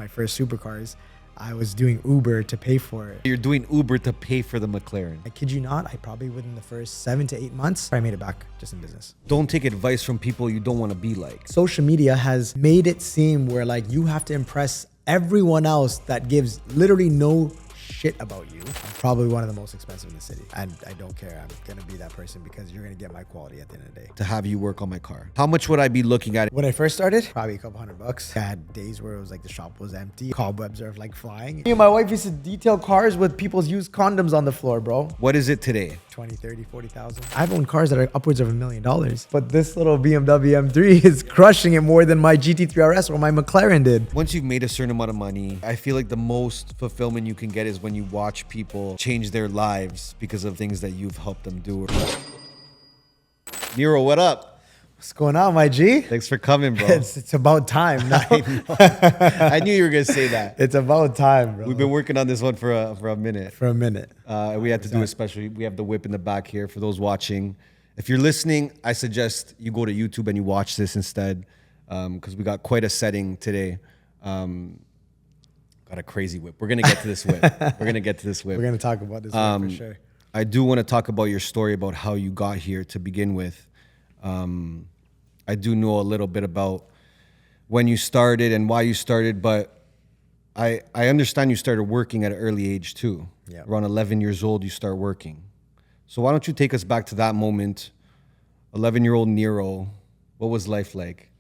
my first supercars, I was doing Uber to pay for it. You're doing Uber to pay for the McLaren. I kid you not, I probably within the first 7 to 8 months, I made it back just in business. Don't take advice from people you don't want to be like. Social media has made it seem where like you have to impress everyone else that gives literally no shit about you. I'm probably one of the most expensive in the city, and I don't care. I'm gonna be that person because you're gonna get my quality at the end of the day. To have you work on my car. How much would I be looking at? When I first started, probably a couple $100. I had days where it was like the shop was empty, cobwebs are like flying. Me and my wife used to detail cars with people's used condoms on the floor, bro. What is it today? 20, 30, 40,000. I've owned cars that are upwards of $1 million, but this little BMW M3 is crushing it more than my GT3 RS or my McLaren did. Once you've made a certain amount of money, I feel like the most fulfillment you can get is when you watch people change their lives because of things that you've helped them do. Nero, what up? What's going on, my G? Thanks for coming, bro. It's about time now. I knew you were gonna say that. It's about time, bro. We've been working on this one for a minute. For a minute. We had to do a special. We have the whip in the back here for those watching. If you're listening, I suggest you go to YouTube and you watch this instead, because we got quite a setting today. Got a crazy whip. We're gonna get to this whip. We're gonna get to this whip. We're gonna talk about this for sure. I do want to talk about your story about how you got here to begin with. I do know a little bit about when you started and why you started, but I understand you started working at an early age too. Yeah. Around 11 years old, you start working. So why don't you take us back to that moment? 11-year-old Nero, what was life like?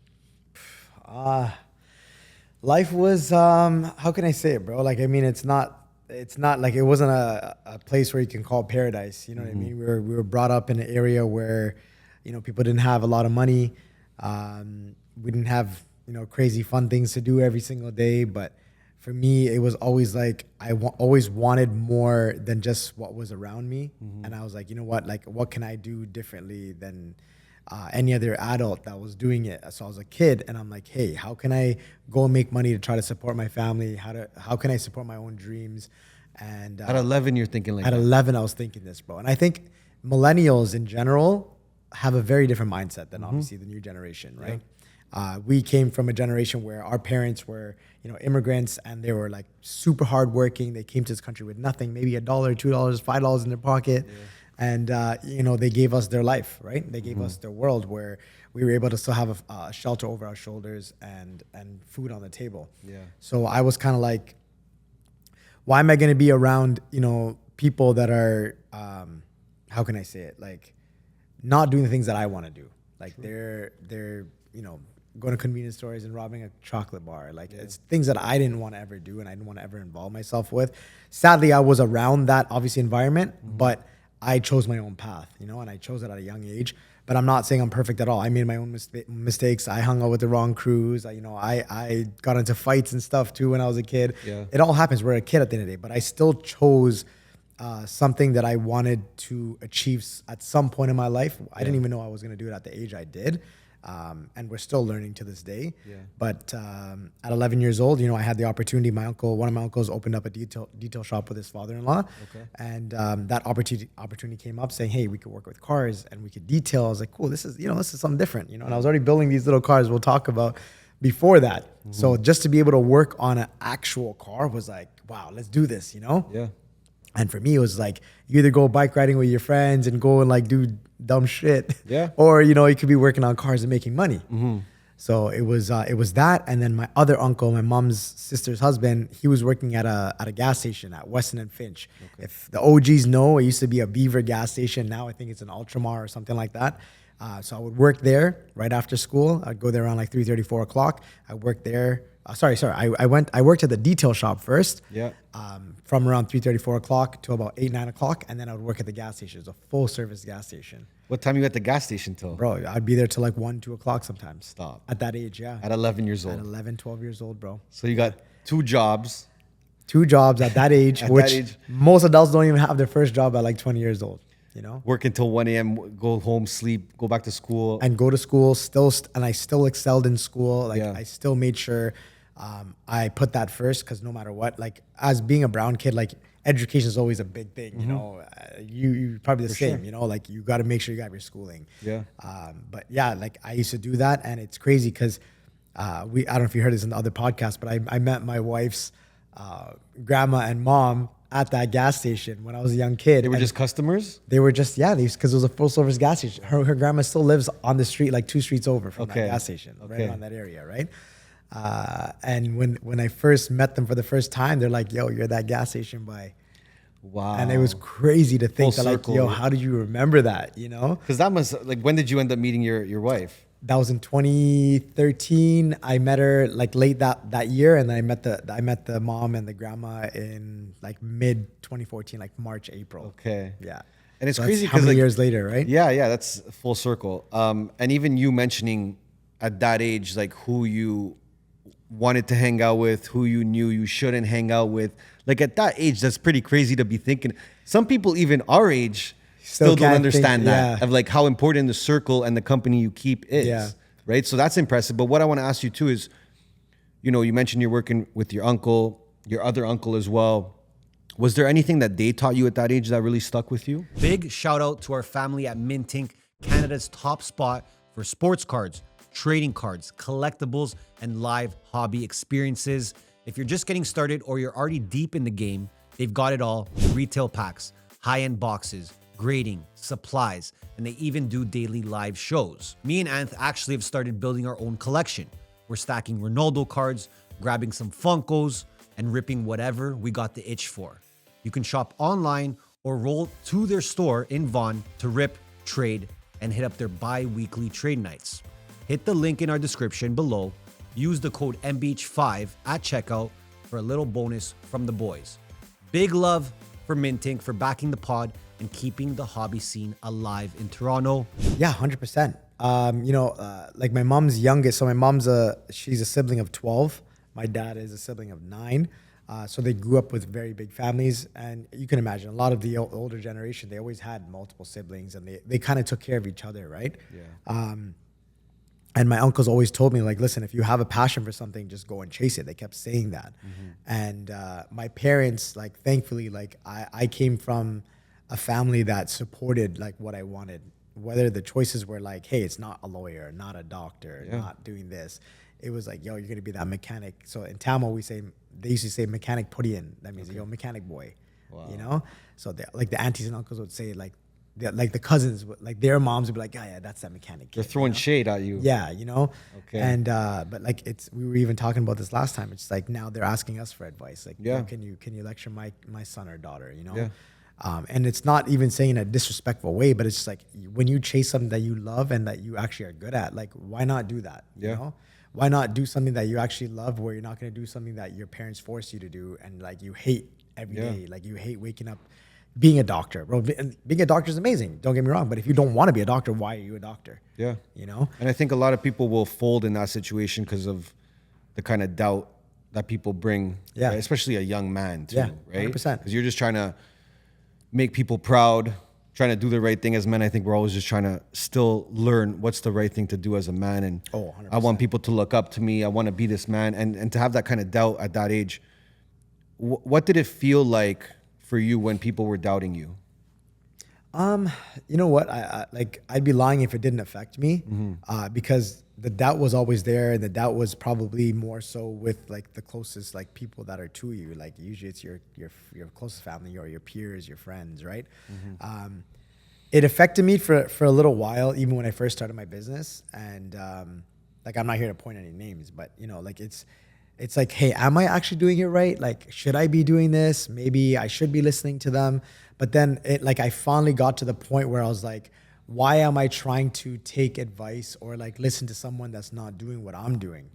Life was, how can I say it, bro? Like, I mean, it's not like it wasn't a place where you can call paradise. You know what I mean? We were brought up in an area where, you know, people didn't have a lot of money. We didn't have, you know, crazy fun things to do every single day. But for me, it was always like, always wanted more than just what was around me. And I was like, you know what, like, what can I do differently than any other adult that was doing it? So I was a kid and I'm like, hey, how can I go and make money to try to support my family? How can I support my own dreams? And At 11, you're thinking like at that. 11, I was thinking this, bro. And I think millennials in general have a very different mindset than obviously the new generation, right? We came from a generation where our parents were, you know, immigrants, and they were like super hardworking. They came to this country with nothing, maybe $1, $2, $5 in their pocket. And, you know, they gave us their life, right? They gave us their world where we were able to still have a shelter over our shoulders and food on the table. Yeah. So I was kind of like, why am I going to be around, you know, people that are, how can I say it? Like, not doing the things that I want to do. Like they're, you know, going to convenience stores and robbing a chocolate bar. Like it's things that I didn't want to ever do and I didn't want to ever involve myself with. Sadly, I was around that obviously environment, but I chose my own path, you know, and I chose it at a young age. But I'm not saying I'm perfect at all. I made my own mistakes. I hung out with the wrong crews. I got into fights and stuff too when I was a kid. Yeah. It all happens. We're a kid at the end of the day, but I still chose something that I wanted to achieve at some point in my life. I didn't even know I was going to do it at the age I did. And we're still learning to this day. Yeah. But at 11 years old, you know, I had the opportunity. One of my uncles opened up a detail shop with his father-in-law. Okay. And that opportunity came up saying, hey, we could work with cars and we could detail. I was like, cool, this is something different, you know. And I was already building these little cars we'll talk about before that. So just to be able to work on an actual car was like, wow, let's do this, you know? Yeah. And for me, it was like, you either go bike riding with your friends and go and like do dumb shit. Yeah. Or, you know, you could be working on cars and making money. So it was that. And then my other uncle, my mom's sister's husband, he was working at a gas station at Weston and Finch. Okay. If the OGs know, it used to be a Beaver gas station. Now I think it's an Ultramar or something like that. So I would work there right after school. I'd go there around like 3:30, 4 o'clock. I worked there. I worked at the detail shop first. Yeah. From around 3:30, 4 o'clock to about 8, 9 o'clock. And then I would work at the gas station. It was a full service gas station. What time you at the gas station till? Bro, I'd be there till like 1, 2 o'clock sometimes. Stop. At that age, yeah. At 11 years old. At 11, 12 years old, bro. So you got 2 jobs. 2 jobs at that age, At which that age. most adults don't even have their first job at like 20 years old, you know? Work until 1 a.m., go home, sleep, go back to school. And go to school, and I still excelled in school. Like Yeah. I still made sure I put that first, because no matter what, like as being a brown kid, like education is always a big thing, you know. You probably the same, sure. you know, like you got to make sure you got your schooling. Yeah. But yeah, like I used to do that, and it's crazy because I don't know if you heard this in the other podcast, but I met my wife's grandma and mom at that gas station when I was a young kid. They were just customers? They were just, because it was a full service gas station. Her grandma still lives on the street, like 2 streets over from that gas station, right around that area, right? And when I first met them for the first time, they're like, yo, you're that gas station boy. Wow. And it was crazy to think Full that, circle. like, yo, how did you remember that, you know? Because that must, like, when did you end up meeting your wife? That was in 2013. I met her like late that year, and I met the mom and the grandma in like mid 2014, like March, April. Okay. Yeah. And it's So crazy that's how because many like, years later, right? Yeah, that's full circle. And even you mentioning at that age, like who you wanted to hang out with, who you knew you shouldn't hang out with. Like at that age, that's pretty crazy to be thinking. Some people even our age still don't can't understand think, that yeah. of like how important the circle and the company you keep is. Yeah. Right. So that's impressive. But what I want to ask you too is, you know, you mentioned you're working with your uncle, your other uncle as well. Was there anything that they taught you at that age that really stuck with you? Big shout out to our family at Minting, Canada's top spot for sports cards, trading cards, collectibles, and live hobby experiences. If you're just getting started or you're already deep in the game, they've got it all. Retail packs, high-end boxes, grading, supplies, and they even do daily live shows. Me and Anth actually have started building our own collection. We're stacking Ronaldo cards, grabbing some Funkos, and ripping whatever we got the itch for. You can shop online or roll to their store in Vaughan to rip, trade, and hit up their bi-weekly trade nights. Hit the link in our description below. Use the code MBH5 at checkout for a little bonus from the boys. Big love for Minting for backing the pod and keeping the hobby scene alive in Toronto. Yeah, 100%. Like my mom's youngest. So my mom's she's a sibling of 12. My dad is a sibling of 9. So they grew up with very big families. And you can imagine a lot of the older generation, they always had multiple siblings and they kind of took care of each other, right? Yeah. And my uncles always told me, like, listen, if you have a passion for something, just go and chase it. They kept saying that. And my parents, like, thankfully, like, I came from a family that supported, like, what I wanted. Whether the choices were like, hey, it's not a lawyer, not a doctor, not doing this. It was like, yo, you're going to be that mechanic. So in Tamil, they used to say mechanic putty-in. That means, yo, mechanic boy, you know? So like the aunties and uncles would say, like the cousins, like their moms would be like, yeah, that's that mechanic kid. They're throwing shade at you. Yeah, you know? Okay. And, but like we were even talking about this last time. It's like now they're asking us for advice. Like, Yeah. can you lecture my son or daughter, you know? Yeah. And it's not even saying in a disrespectful way, but it's just like when you chase something that you love and that you actually are good at, like, why not do that? Yeah. You know? Why not do something that you actually love where you're not going to do something that your parents force you to do and like you hate every day? Like you hate waking up being a doctor, bro. And being a doctor is amazing. Don't get me wrong. But if you don't want to be a doctor, why are you a doctor? Yeah. You know? And I think a lot of people will fold in that situation because of the kind of doubt that people bring, Yeah. right? Especially a young man too, Yeah, right? 100%. Because you're just trying to make people proud, trying to do the right thing as men. I think we're always just trying to still learn what's the right thing to do as a man. And 100%. I want people to look up to me. I want to be this man. And to have that kind of doubt at that age, what did it feel like for you when people were doubting you? You know what? I'd be lying if it didn't affect me, because the doubt was always there, and the doubt was probably more so with like the closest like people that are to you. Like usually it's your closest family or your peers, your friends, right? It affected me for a little while, even when I first started my business. And like I'm not here to point any names, but you know, like it's like, hey, am I actually doing it right? Like, should I be doing this? Maybe I should be listening to them. But then I finally got to the point where I was like, why am I trying to take advice or like listen to someone that's not doing what I'm doing?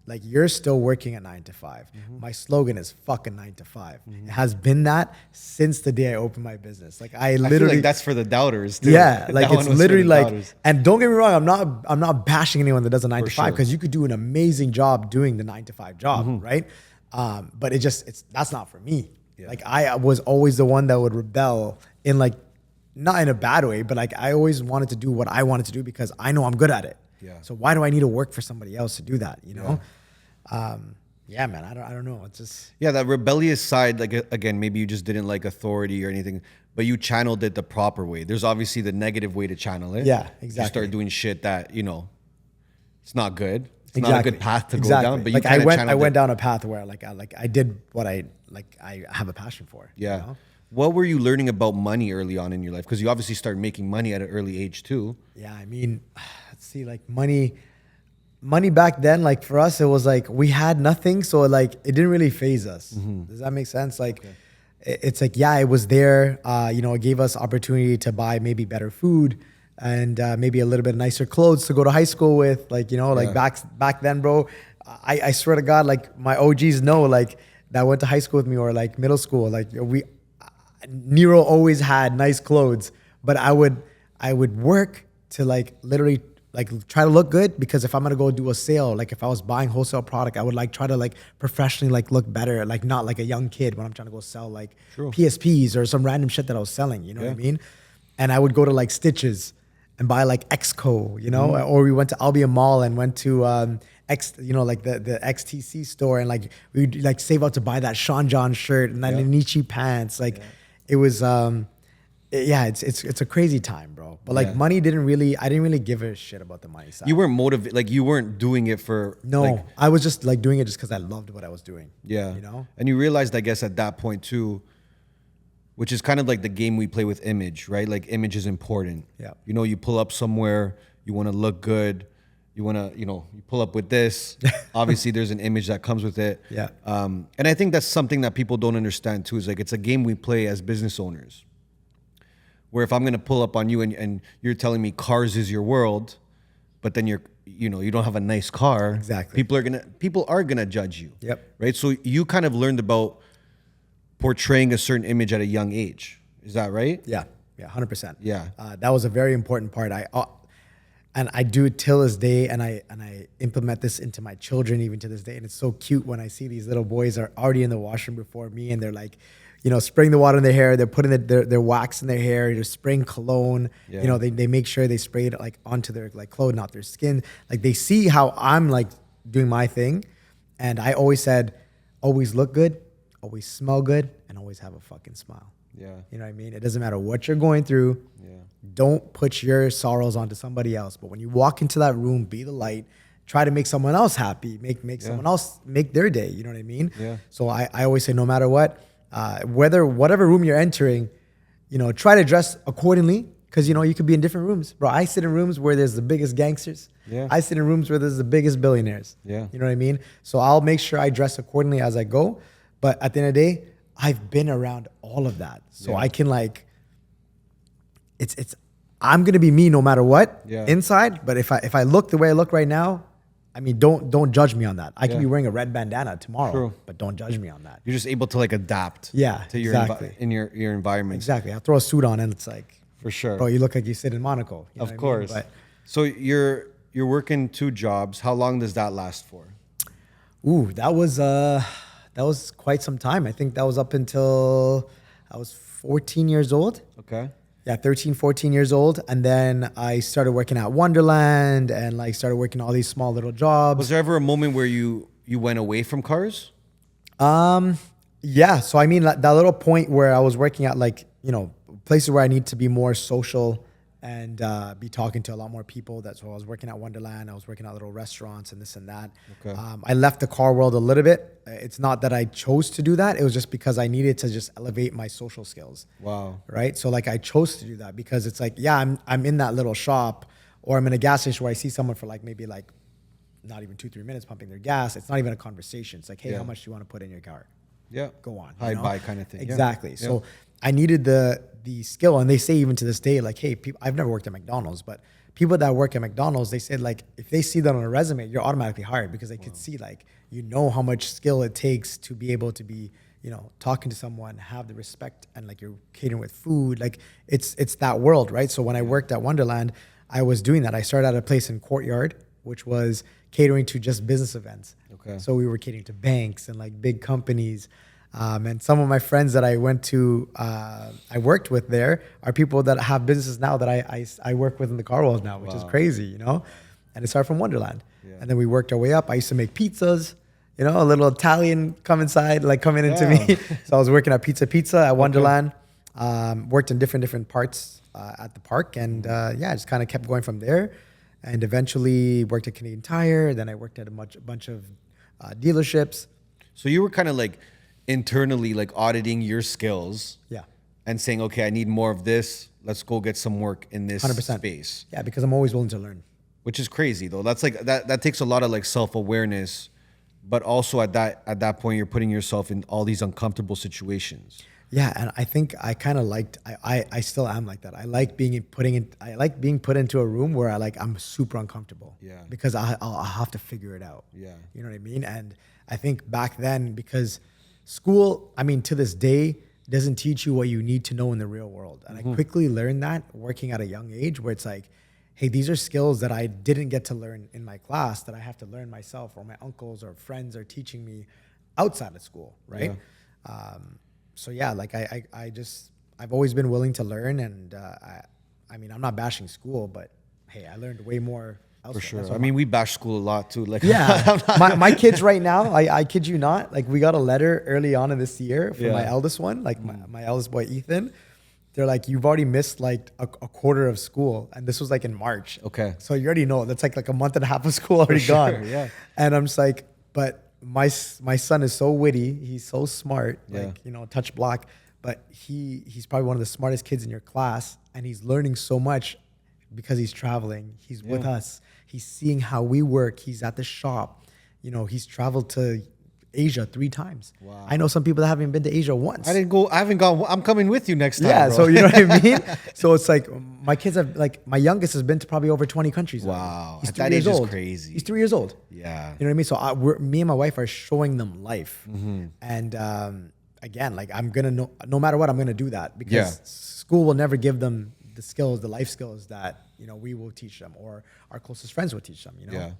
Like, you're still working at 9 to 5. My slogan is fucking 9 to 5. It has been that since the day I opened my business. Like I feel literally, like that's for the doubters too. yeah, like That it's one was for literally the like, doubters. and don't get me wrong, I'm not bashing anyone that does a 9 to 5 sure. because you could do an amazing job doing the 9 to 5 job, right? But that's not for me. Like I was always the one that would rebel in like, not in a bad way, but like I always wanted to do what I wanted to do because I know I'm good at it. Yeah. So why do I need to work for somebody else to do that? You know? Yeah, man. I don't know. It's just, Yeah, that rebellious side, like again, maybe you just didn't like authority or anything, but you channeled it the proper way. There's obviously the negative way to channel it. Yeah, You exactly. start doing shit that, you know, it's not good. not a good path to go down, but you like kind of I went down a path where I did what I have a passion for. Yeah. You know? What were you learning about money early on in your life? Because you obviously started making money at an early age too. Yeah, I mean, let's see, like money back then, like for us, it was like we had nothing, so like it didn't really phase us. Does that make sense? Like, it's like, yeah, it was there. You know, it gave us opportunity to buy maybe better food and maybe a little bit nicer clothes to go to high school with. Like, you know, like back then, bro, I swear to God, like my OGs know, like that went to high school with me or like middle school, like Nero always had nice clothes, but I would work to like literally like try to look good, because if I'm gonna go do a sale, like if I was buying wholesale product, I would like try to like professionally like look better, like not like a young kid when I'm trying to go sell like PSPs or some random shit that I was selling, you know what I mean? And I would go to like Stitches and buy like Exco, you know, or we went to Albion Mall and went to you know, like the XTC store, and like we'd like save up to buy that Sean John shirt and then the Nietzsche pants, like it was it's a crazy time, bro. But like money I didn't really give a shit about the money side. You weren't motivated, like you weren't doing it for I was just like doing it just because I loved what I was doing. Yeah. You know? And you realized, I guess, at that point too, which is kind of like the game we play with image, right? Like image is important. Yeah. You know, you pull up somewhere, you want to look good, you want to, you know, you pull up with this. Obviously, there's an image that comes with it. Yeah. And I think that's something that people don't understand too, is like it's a game we play as business owners. Where if I'm going to pull up on you and you're telling me cars is your world, but then you don't have a nice car. Exactly. People are going to judge you. Yep. Right? So you kind of learned about portraying a certain image at a young age. Is that right? Yeah. Yeah. 100%. Yeah. That was a very important part. And I do it till this day, and I implement this into my children even to this day. And it's so cute when I see these little boys are already in the washroom before me, and they're like, you know, spraying the water in their hair. They're putting their wax in their hair. They're spraying cologne. Yeah. You know, they make sure they spray it like onto their like clothes, not their skin. Like they see how I'm like doing my thing. And I always said, always look good, always smell good, and always have a fucking smile. Yeah. You know what I mean? It doesn't matter what you're going through. Yeah. Don't put your sorrows onto somebody else. But when you walk into that room, be the light. Try to make someone else happy. Make someone else make their day. You know what I mean? Yeah. So I always say, no matter what, whatever room you're entering, you know, try to dress accordingly, because you know you could be in different rooms, bro. I sit in rooms where there's the biggest gangsters. Yeah. I sit in rooms where there's the biggest billionaires. Yeah. You know what I mean? So I'll make sure I dress accordingly as I go. But at the end of the day, I've been around all of that, so I can like, I'm gonna be me no matter what inside. But if I look the way I look right now, I mean, don't judge me on that. I can be wearing a red bandana tomorrow, but don't judge me on that. You're just able to like adapt. To your your environment. Exactly. I'll throw a suit on and it's like, for sure, bro, you look like you sit in Monaco. You know of course. I mean? So you're working 2 jobs. How long does that last for? Ooh, that was quite some time. I think that was up until I was 14 years old. Okay. Yeah, 13, 14 years old. And then I started working at Wonderland and like started working all these small little jobs. Was there ever a moment where you went away from cars? Yeah. So I mean, that little point where I was working at like, you know, places where I need to be more social and be talking to a lot more people. That's why I was working at Wonderland. I was working at little restaurants and this and that. Okay. I left the car world a little bit. It's not that I chose to do that. It was just because I needed to just elevate my social skills. Wow. Right. So like I chose to do that because it's like, yeah, I'm in that little shop, or I'm in a gas station where I see someone for like maybe like not even 2-3 minutes pumping their gas. It's not even a conversation. It's like, hey, how much do you want to put in your car? Yeah. Go on. High buy kind of thing. Exactly. Yeah. So I needed the skill, and they say even to this day, like, hey, people, I've never worked at McDonald's, but people that work at McDonald's, they said like, if they see that on a resume, you're automatically hired because they could see like, you know how much skill it takes to be able to be, you know, talking to someone, have the respect, and like you're catering with food. Like it's that world, right? So when I worked at Wonderland, I was doing that. I started at a place in Courtyard, which was catering to just business events. Okay. So we were catering to banks and like big companies. And some of my friends that I went to, I worked with there are people that have businesses now that I work with in the car world now, which is crazy, you know? And it started from Wonderland. Yeah. And then we worked our way up. I used to make pizzas, you know, a little Italian coming into me. So I was working at Pizza at Wonderland, worked in different parts at the park. And I just kind of kept going from there. and eventually worked at Canadian Tire. Then I worked at a bunch of dealerships. So you were kind of like internally like auditing your skills. Yeah. And saying, okay, I need more of this. Let's go get some work in this 100%. space. Yeah, because I'm always willing to learn. Which is crazy though. That's like that takes a lot of like self-awareness, but also at that point you're putting yourself in all these uncomfortable situations. Yeah, and I think I kind of liked. I still am like that. I like being put into a room where I'm super uncomfortable. Yeah. Because I'll have to figure it out. Yeah. You know what I mean? And I think back then, because school, I mean, to this day, doesn't teach you what you need to know in the real world. And I quickly learned that working at a young age, where it's like, hey, these are skills that I didn't get to learn in my class that I have to learn myself, or my uncles or friends are teaching me outside of school, right? Yeah. So yeah, like I've always been willing to learn, and I mean, I'm not bashing school, but hey, I learned way more elsewhere. For sure. I mean, we bash school a lot too. Like, yeah, my kids right now, I kid you not, like we got a letter early on in this year from my eldest one, like my eldest boy, Ethan. They're like, you've already missed like a quarter of school. And this was like in March. Okay. So you already know that's like a month and a half of school already gone. Yeah. And I'm just like, but my son is so witty. He's so smart, like, you know, touch block, but he's probably one of the smartest kids in your class. And he's learning so much because he's traveling. He's with us. He's seeing how we work. He's at the shop. You know, he's traveled to Asia 3 times. Wow. I know some people that haven't been to Asia once. I haven't gone. I'm coming with you next time. Yeah, bro. so you know what I mean? So it's like my kids have, like, my youngest has been to probably over 20 countries. Wow. He's At 3 that years age old. is crazy. He's 3 years old. Yeah. You know what I mean? So me and my wife are showing them life. And again, like, I'm going to know, no matter what, I'm going to do that, because school will never give them the skills, the life skills that, you know, we will teach them, or our closest friends will teach them, you know? Yeah.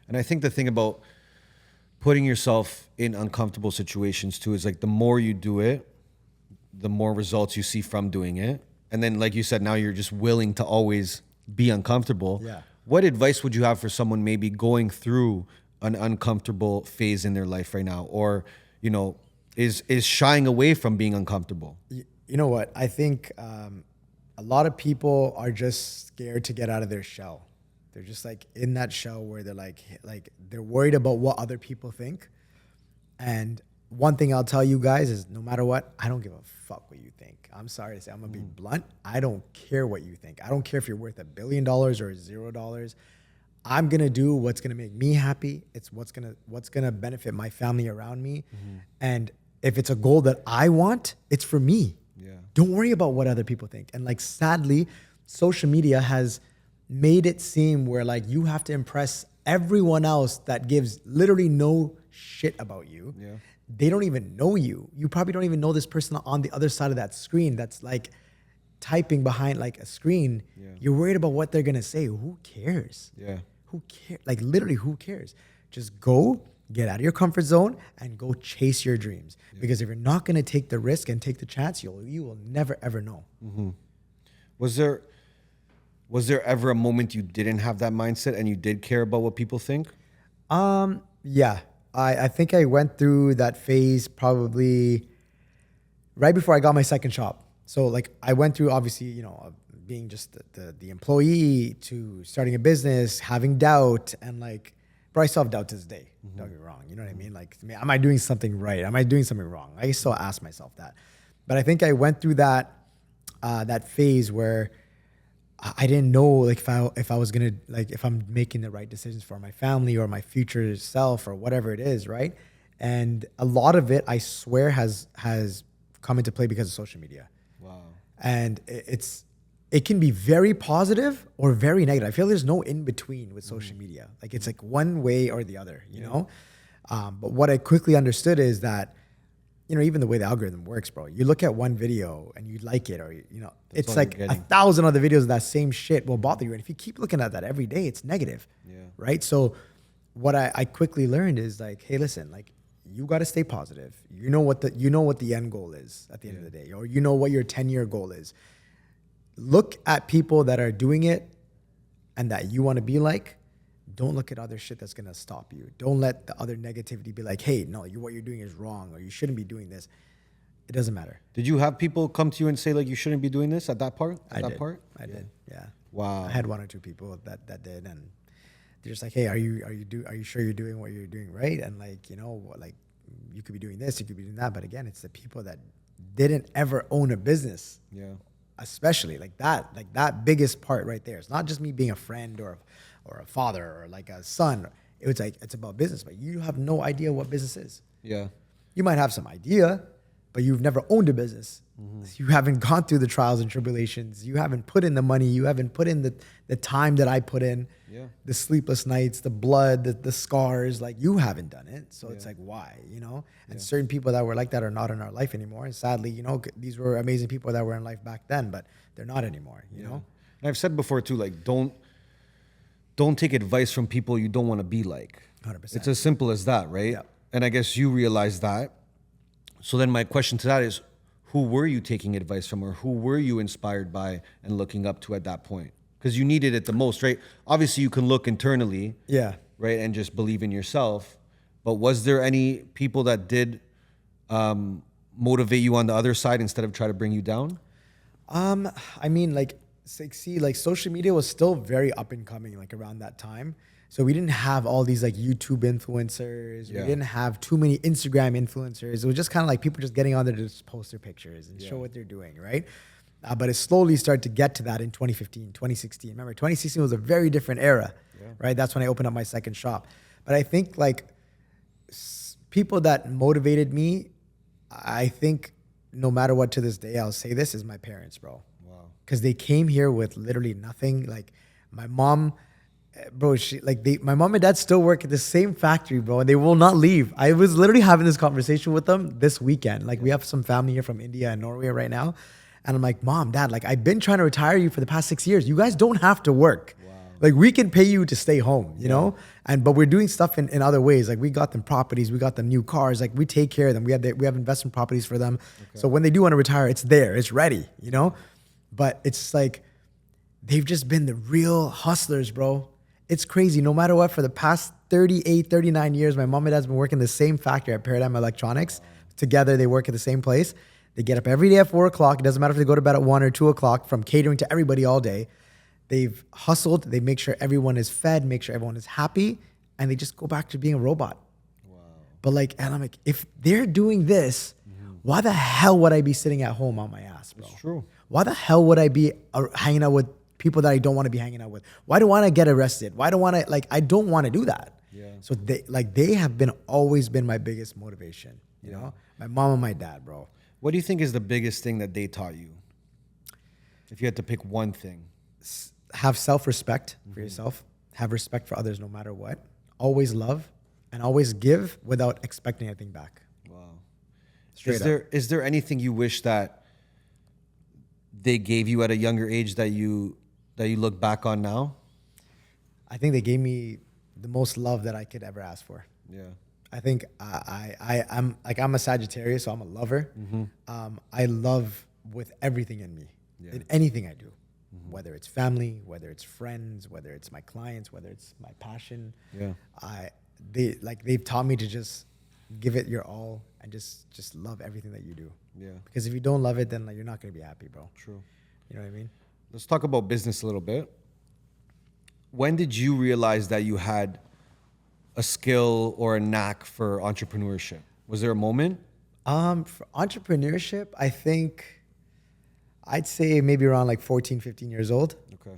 And I think the thing about putting yourself in uncomfortable situations too is like the more you do it, the more results you see from doing it. And then, like you said, now you're just willing to always be uncomfortable. Yeah. What advice would you have for someone maybe going through an uncomfortable phase in their life right now, or, you know, is shying away from being uncomfortable? You know what? I think a lot of people are just scared to get out of their shell. They're just like in that shell where they're like they're worried about what other people think. And one thing I'll tell you guys is, no matter what, I don't give a fuck what you think. I'm sorry to say, I'm gonna be blunt. I don't care what you think. I don't care if you're worth $1 billion or $0. I'm gonna do what's gonna make me happy. It's what's gonna benefit my family around me. And if it's a goal that I want, it's for me. Yeah. Don't worry about what other people think. And like, sadly, social media has made it seem where like you have to impress everyone else that gives literally no shit about you. Yeah. They don't even know you. You probably don't even know this person on the other side of that screen that's like typing behind like a screen. Yeah. You're worried about what they're gonna say. Who cares? Yeah. Who cares? Like, literally, who cares? Just go, get out of your comfort zone, and go chase your dreams. Yeah. Because if you're not gonna take the risk and take the chance, you will never ever know. Was there ever a moment you didn't have that mindset and you did care about what people think? Yeah. I think I went through that phase probably right before I got my second shop. So like, I went through, obviously, you know, being just the employee to starting a business, having doubt, and like, but I still have doubt to this day. Don't get me wrong. You know what I mean? Like, am I doing something right? Am I doing something wrong? I still ask myself that. But I think I went through that phase where I didn't know, like, if I was gonna, like, if I'm making the right decisions for my family or my future self or whatever it is, right? And a lot of it, I swear, has come into play because of social media. Wow. And it can be very positive or very negative. I feel there's no in between with social media. Like, it's like one way or the other, you know? But what I quickly understood is that, you know, even the way the algorithm works, bro, you look at one video and you like it, or, you know, that's it's like 1,000 other videos of that same shit will bother you. And if you keep looking at that every day, it's negative, right? So what I quickly learned is like, hey, listen, like, you got to stay positive. You know what the end goal is at the end of the day, or you know what your 10-year goal is. Look at people that are doing it and that you want to be like. Don't look at other shit that's going to stop you. Don't let the other negativity be like, hey, no, what you're doing is wrong, or you shouldn't be doing this. It doesn't matter. Did you have people come to you and say, like, you shouldn't be doing this at that part? I did. Yeah. Wow. I had 1 or 2 people that did. And they're just like, hey, are you sure you're doing what you're doing right? And like, you know, like you could be doing this, you could be doing that. But again, it's the people that didn't ever own a business. Yeah. Especially like that biggest part right there. It's not just me being a friend or a father or like a son. It was like, it's about business, but you have no idea what business is. Yeah. You might have some idea, but you've never owned a business. You haven't gone through the trials and tribulations. You haven't put in the money. You haven't put in the time that I put in, the sleepless nights, the blood, the scars. Like you haven't done it. So it's like, why, you know? And certain people that were like that are not in our life anymore. And sadly, you know, these were amazing people that were in life back then, but they're not anymore, you know? And I've said before too, like, don't take advice from people you don't want to be like. 100%. It's as simple as that, right? Yeah. And I guess you realize that. So then my question to that is, who were you taking advice from, or who were you inspired by and looking up to at that point? Because you needed it the most, right? Obviously, you can look internally, right, and just believe in yourself. But was there any people that did motivate you on the other side instead of try to bring you down? I mean, like, see, like social media was still very up and coming, like around that time. So we didn't have all these like YouTube influencers. We didn't have too many Instagram influencers. It was just kind of like people just getting on there to just post their pictures and show what they're doing, right? But it slowly started to get to that in 2015, 2016. Remember, 2016 was a very different era, right? That's when I opened up my second shop. But I think like people that motivated me, I think no matter what to this day, I'll say this, is my parents, bro. Wow. Because they came here with literally nothing. Like my mom, bro, my mom and dad still work at the same factory, bro, and they will not leave. I was literally having this conversation with them this weekend. Like we have some family here from India and Norway right now. And I'm like, Mom, Dad, like I've been trying to retire you for the past 6 years. You guys don't have to work. Wow. Like we can pay you to stay home, you know? But we're doing stuff in other ways. Like we got them properties, we got them new cars. Like we take care of them. We have investment properties for them. Okay. So when they do want to retire, it's there, it's ready, you know? But it's like, they've just been the real hustlers, bro. It's crazy. No matter what, for the past 38, 39 years, my mom and dad's been working the same factory at Paradigm Electronics. Wow. Together, they work at the same place. They get up every day at 4 o'clock. It doesn't matter if they go to bed at 1 or 2 o'clock, from catering to everybody all day. They've hustled. They make sure everyone is fed, make sure everyone is happy, and they just go back to being a robot. Wow. But like, and I'm like, if they're doing this, why the hell would I be sitting at home on my ass, bro? It's true. Why the hell would I be hanging out with people that I don't want to be hanging out with? Why do I want to get arrested? Why do I want to, like, I don't want to do that. Yeah. So they have always been my biggest motivation, you know? My mom and my dad, bro. What do you think is the biggest thing that they taught you? If you had to pick one thing. Have self-respect for yourself. Have respect for others no matter what. Always love and always give without expecting anything back. Wow. Straight up. Is there anything you wish that they gave you at a younger age that you look back on now? I think they gave me the most love that I could ever ask for. Yeah. I think I'm a Sagittarius, so I'm a lover. I love with everything in me, in anything I do, whether it's family, whether it's friends, whether it's my clients, whether it's my passion. Yeah. They've taught me to just give it your all and just love everything that you do. Yeah. Because if you don't love it, then like you're not gonna be happy, bro. True. You know what I mean? Let's talk about business a little bit. When did you realize that you had a skill or a knack for entrepreneurship? Was there a moment? For entrepreneurship, I think I'd say maybe around like 14, 15 years old. Okay.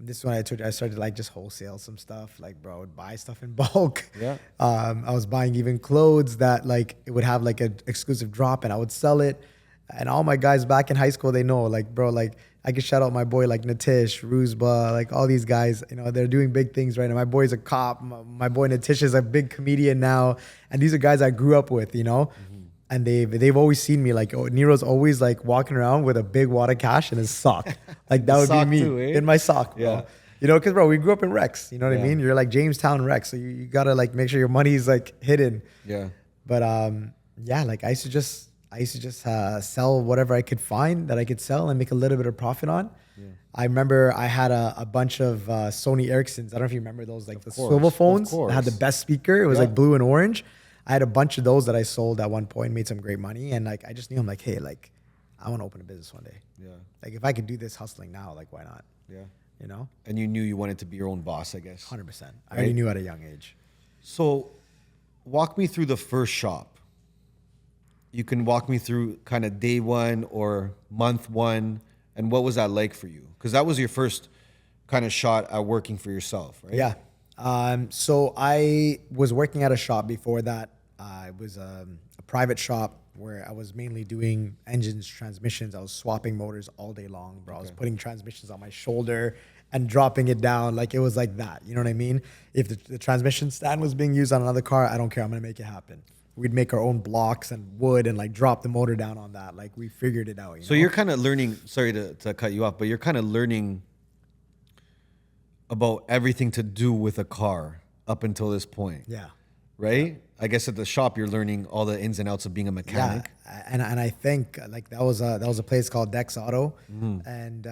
This is when I told you I started like just wholesale some stuff. Like, bro, I would buy stuff in bulk. Yeah. I was buying even clothes that like it would have like an exclusive drop, and I would sell it. And all my guys back in high school, they know, like, bro, like I could shout out my boy like Natish, Ruzba, like all these guys, you know, they're doing big things right now. My boy's a cop. My boy Natish is a big comedian now. And these are guys I grew up with, you know? And they've always seen me like, Nero's always like walking around with a big wad of cash in his sock. Like that would be me too, eh? in my sock, bro. Yeah. You know, because bro, we grew up in Rex. You know what I mean? You're like Jamestown Rex, so you gotta like make sure your money's like hidden. Yeah. But yeah, like I used to just sell whatever I could find that I could sell and make a little bit of profit on. Yeah. I remember I had a bunch of Sony Ericssons. I don't know if you remember those, like the swivel phones that had the best speaker. It was like blue and orange. I had a bunch of those that I sold at one point, made some great money. And like, I just knew, I'm like, hey, like I want to open a business one day. Yeah. Like if I could do this hustling now, like why not? Yeah. you know, And you knew you wanted to be your own boss, I guess. 100%. I already knew at a young age. So, walk me through the first shop. You can walk me through kind of day one or month one, and what was that like for you? Because that was your first kind of shot at working for yourself, right? Yeah. So I was working at a shop before that. It was a private shop where I was mainly doing engines, transmissions. I was swapping motors all day long, bro. I was putting transmissions on my shoulder and dropping it down. Like it was like that. You know what I mean? If the transmission stand was being used on another car, I don't care. I'm going to make it happen. We'd make our own blocks and wood and like drop the motor down on that. Like we figured it out. So you're kind of learning, sorry to cut you off, but you're kind of learning about everything to do with a car up until this point. Yeah. Right? I guess at the shop you're learning all the ins and outs of being a mechanic. Yeah, and I think like that was a place called Dex Auto, and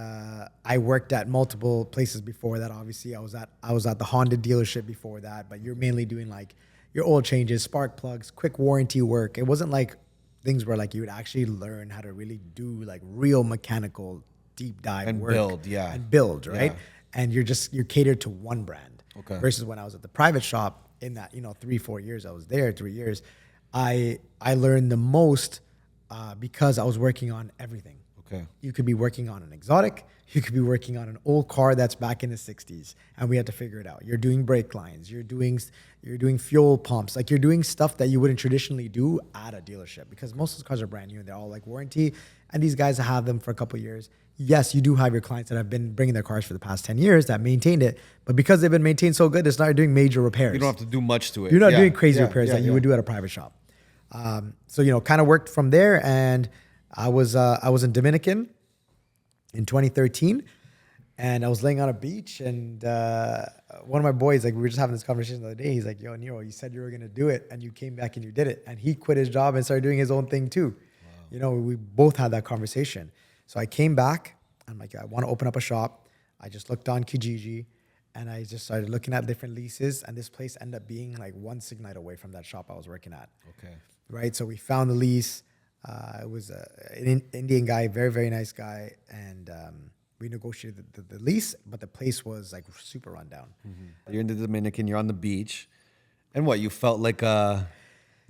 I worked at multiple places before that. Obviously, I was at the Honda dealership before that, but you're mainly doing like your oil changes, spark plugs, quick warranty work. It wasn't like things where like you would actually learn how to really do like real mechanical deep dive And work build, right? Yeah. And you're catered to one brand. Okay. Versus when I was at the private shop in that 3-4 years I was there, 3 years, I learned the most because I was working on everything. Okay. You could be working on an exotic, you could be working on an old car that's back in the 60s, and we had to figure it out. You're doing brake lines, you're doing fuel pumps, like you're doing stuff that you wouldn't traditionally do at a dealership because most of those cars are brand new and they're all like warranty, and these guys have them for a couple of years. Yes, you do have your clients that have been bringing their cars for the past 10 years that maintained it, but because they've been maintained so good, it's not doing major repairs. You don't have to do much to it. You're not doing crazy repairs that you would do at a private shop. So kind of worked from there, and I was in Dominican in 2013, and I was laying on a beach, and one of my boys, like we were just having this conversation the other day. He's like, "Yo, Nero, you said you were gonna do it, and you came back and you did it." And he quit his job and started doing his own thing too. Wow. We both had that conversation. So I came back. I'm like, I want to open up a shop. I just looked on Kijiji, and I just started looking at different leases. And this place ended up being like one Signite away from that shop I was working at. Okay. Right. So we found the lease. It was an Indian guy, very, very nice guy. And we negotiated the lease, but the place was like super rundown. Mm-hmm. You're in the Dominican, you're on the beach. And what, you felt like it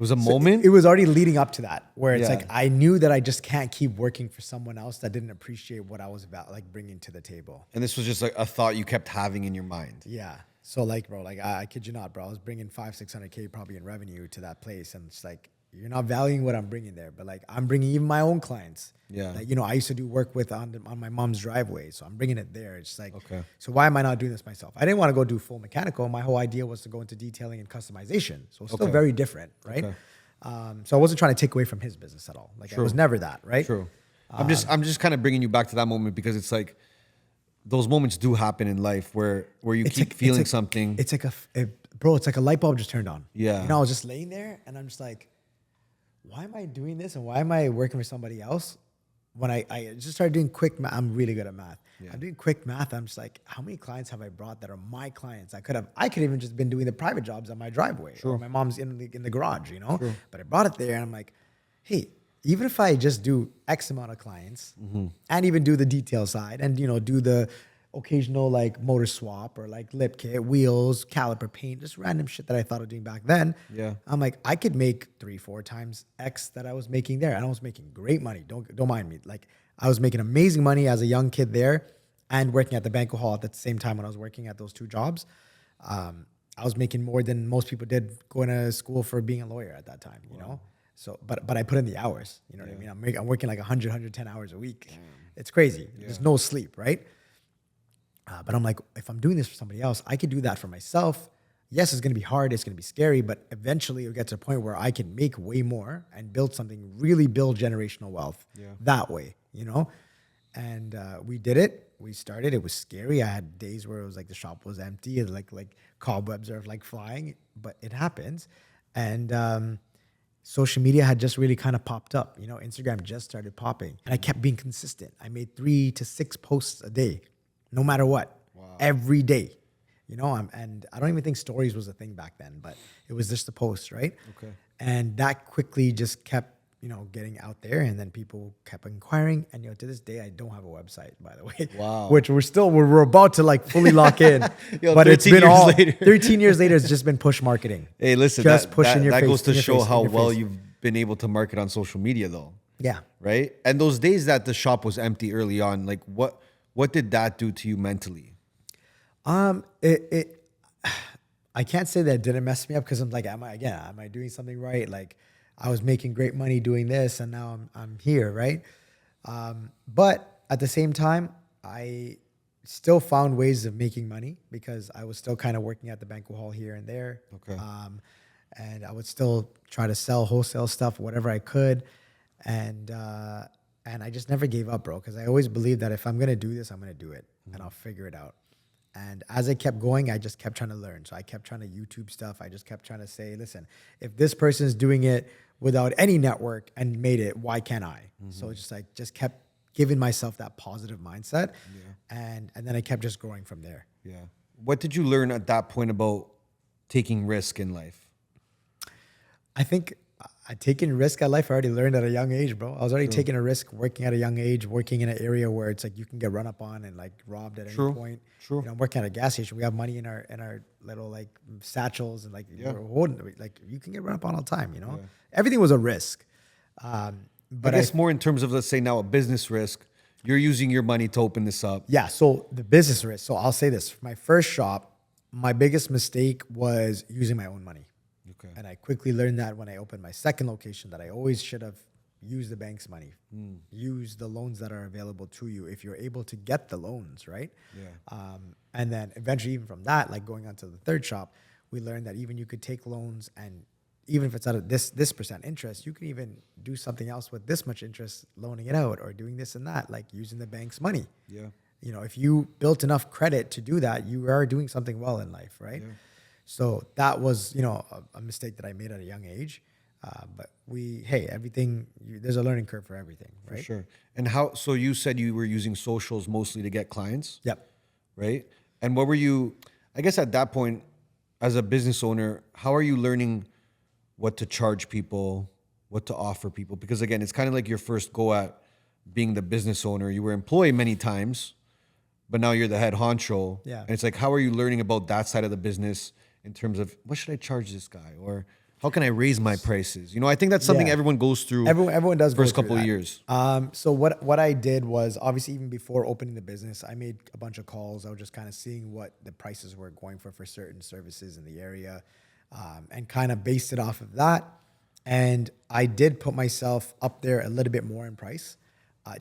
was a moment? It was already leading up to that, where it's Yeah. like I knew that I just can't keep working for someone else that didn't appreciate what I was about, like bringing to the table. And this was just like a thought you kept having in your mind. Yeah. So like, bro, like I kid you not, bro, I was bringing 500-600K probably in revenue to that place, and it's like you're not valuing what I'm bringing there, but like I'm bringing even my own clients. Yeah. Like, I used to do work with on my mom's driveway, so I'm bringing it there. It's like, Okay. So why am I not doing this myself? I didn't want to go do full mechanical. My whole idea was to go into detailing and customization. So it's still Okay. very different, right? Okay. So I wasn't trying to take away from his business at all. Like I was never that, right? True. I'm just kind of bringing you back to that moment because it's like those moments do happen in life where you keep feeling something. It's like it's like a light bulb just turned on. Yeah. I was just laying there and I'm just like, why am I doing this? And why am I working for somebody else? When I just started doing quick math, I'm really good at math. Yeah. I'm doing quick math. I'm just like, how many clients have I brought that are my clients? I could even just been doing the private jobs on my driveway. Sure. Or my mom's in the garage, Sure. But I brought it there and I'm like, hey, even if I just do X amount of clients and even do the detail side and, do the occasional like motor swap or like lip kit, wheels, caliper paint, just random shit that I thought of doing back then. Yeah. I'm like, I could make 3-4 times X that I was making there. And I was making great money. Don't mind me. Like I was making amazing money as a young kid there and working at the banquet hall at the same time when I was working at those two jobs. I was making more than most people did going to school for being a lawyer at that time, you know? So, but I put in the hours, you know what I mean? I'm working like 100, 110 hours a week. It's crazy. There's no sleep, right? But I'm like, if I'm doing this for somebody else, I could do that for myself. Yes, it's going to be hard. It's going to be scary, but eventually it'll get to a point where I can make way more and build build generational wealth that way, And we did it. We started. It was scary. I had days where it was like the shop was empty and like cobwebs are like flying, but it happens. And social media had just really kind of popped up. Instagram just started popping, and I kept being consistent. I made 3 to 6 posts a day. No matter what, every day, and I don't even think stories was a thing back then, but it was just a post, right? Okay. And that quickly just kept getting out there, and then people kept inquiring. And to this day, I don't have a website, by the way. Wow. Which we're about to like fully lock in. Yo, but it's 13 been years all later. 13 years later. It's just been push marketing. Hey, listen, just that, pushing that, your that face, goes to in your show face, how in your well face. you've been able to market on social media, though. Yeah. Right. And those days that the shop was empty early on, like what did that do to you mentally? I can't say that it didn't mess me up, because I'm like, am I doing something right? Like, I was making great money doing this, and now I'm here, right? But at the same time, I still found ways of making money, because I was still kind of working at the banquet hall here and there. Okay. And I would still try to sell wholesale stuff, whatever I could. And I just never gave up, bro, because I always believed that if I'm going to do this, I'm going to do it, and I'll figure it out. And as I kept going, I just kept trying to learn. So I kept trying to YouTube stuff. I just kept trying to say, listen, if this person's doing it without any network and made it, why can't I? So it's just kept giving myself that positive mindset. Yeah. And then I kept just growing from there. Yeah. What did you learn at that point about taking risk in life? I think taking risk at life, I already learned at a young age, bro. I was already taking a risk working at a young age, working in an area where it's like you can get run up on and like robbed at any point. True. I'm working at a gas station. We have money in our little like satchels, and like we're holding, like you can get run up on all the time. Everything was a risk. But I guess more in terms of, let's say now, a business risk. You're using your money to open this up. Yeah. So the business risk. So I'll say this: my first shop, my biggest mistake was using my own money. Okay. And I quickly learned that when I opened my second location, that I always should have used the bank's money, use the loans that are available to you if you're able to get the loans, right? Yeah. And then eventually, even from that, like going on to the third shop, we learned that even you could take loans, and even if it's at this percent interest, you can even do something else with this much interest, loaning it out or doing this and that, like using the bank's money. Yeah. If you built enough credit to do that, you are doing something well in life, right? Yeah. So that was, a mistake that I made at a young age. But everything, there's a learning curve for everything, right? For sure. And so you said you were using socials mostly to get clients? Yep. Right? And what were you, I guess at that point, as a business owner, how are you learning what to charge people, what to offer people? Because again, it's kind of like your first go at being the business owner. You were employed many times, but now you're the head honcho. Yeah. And it's like, how are you learning about that side of the business in terms of what should I charge this guy? Or how can I raise my prices? I think that's something everyone goes through. Everyone does first go through couple of that. years. So what I did was, obviously, even before opening the business, I made a bunch of calls. I was just kind of seeing what the prices were going for certain services in the area, and kind of based it off of that. And I did put myself up there a little bit more in price,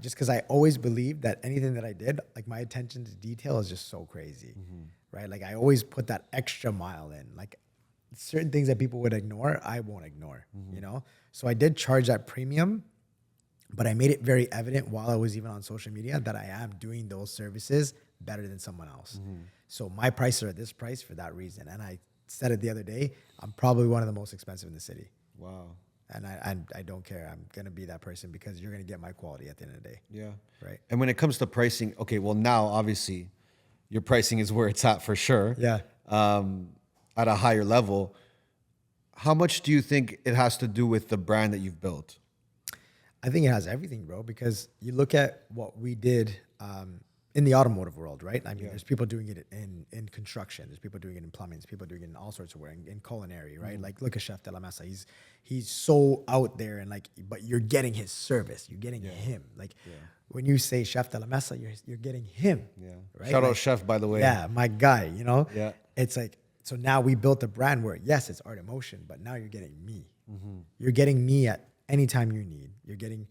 just because I always believed that anything that I did, like my attention to detail is just so crazy, right? Like I always put that extra mile in. Like certain things that people would ignore, I won't ignore, So I did charge that premium, but I made it very evident while I was even on social media that I am doing those services better than someone else. So my prices are this price for that reason. And I said it the other day, I'm probably one of the most expensive in the city. Wow. And I don't care. I'm going to be that person, because you're going to get my quality at the end of the day. Yeah. Right. And when it comes to pricing, okay, well now obviously your pricing is where it's at for sure. Yeah. At a higher level. How much do you think it has to do with the brand that you've built? I think it has everything, bro, because you look at what we did in the automotive world, right? I mean, there's people doing it in construction. There's people doing it in plumbing. There's people doing it in all sorts of work, in culinary, right? Like, look at Chef de la Mesa. He's so out there, and like, but you're getting his service. You're getting him. Like, when you say Chef de la Mesa, you're getting him. Yeah. Right? Shout out Chef, by the way. Yeah, my guy. Yeah. It's like, so now we built a brand where, yes, it's art emotion, but now you're getting me. You're getting me at any time you need. You're getting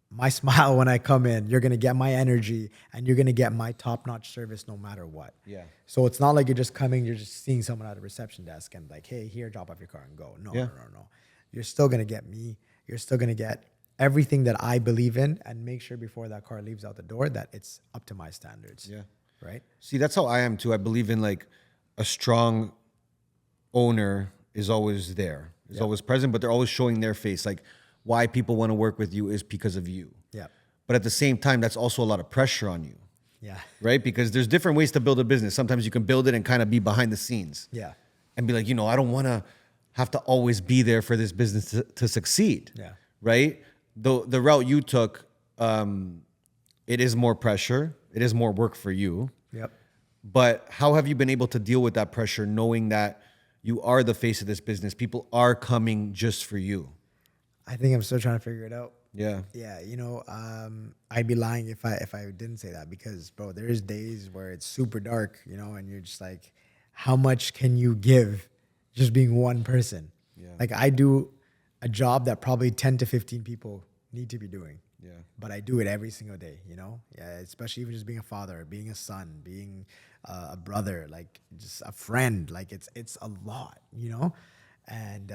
my smile when I come in. You're gonna get my energy, and you're gonna get my top-notch service no matter what. Yeah. So it's not like you're just coming, you're just seeing someone at a reception desk and like, hey, here, drop off your car and go. No. You're still gonna get me. You're still gonna get everything that I believe in, and make sure before that car leaves out the door that it's up to my standards. Yeah. Right. See, that's how I am too. I believe in like a strong owner is always there, is always present, but they're always showing their face. Like, why people want to work with you is because of you. Yeah. But at the same time, that's also a lot of pressure on you. Yeah. Right? Because there's different ways to build a business. Sometimes you can build it and kind of be behind the scenes. Yeah. And be like, I don't want to have to always be there for this business to succeed. Yeah. right? The route you took, it is more pressure. It is more work for you. Yep. But how have you been able to deal with that pressure, knowing that you are the face of this business? People are coming just for you. I think I'm still trying to figure it out. Yeah. Yeah, I'd be lying if I didn't say that, because bro, there's days where it's super dark, and you're just like, how much can you give just being one person? Yeah. Like I do a job that probably 10 to 15 people need to be doing. Yeah. But I do it every single day, Yeah, especially even just being a father, being a son, being a brother, like just a friend, like it's a lot, And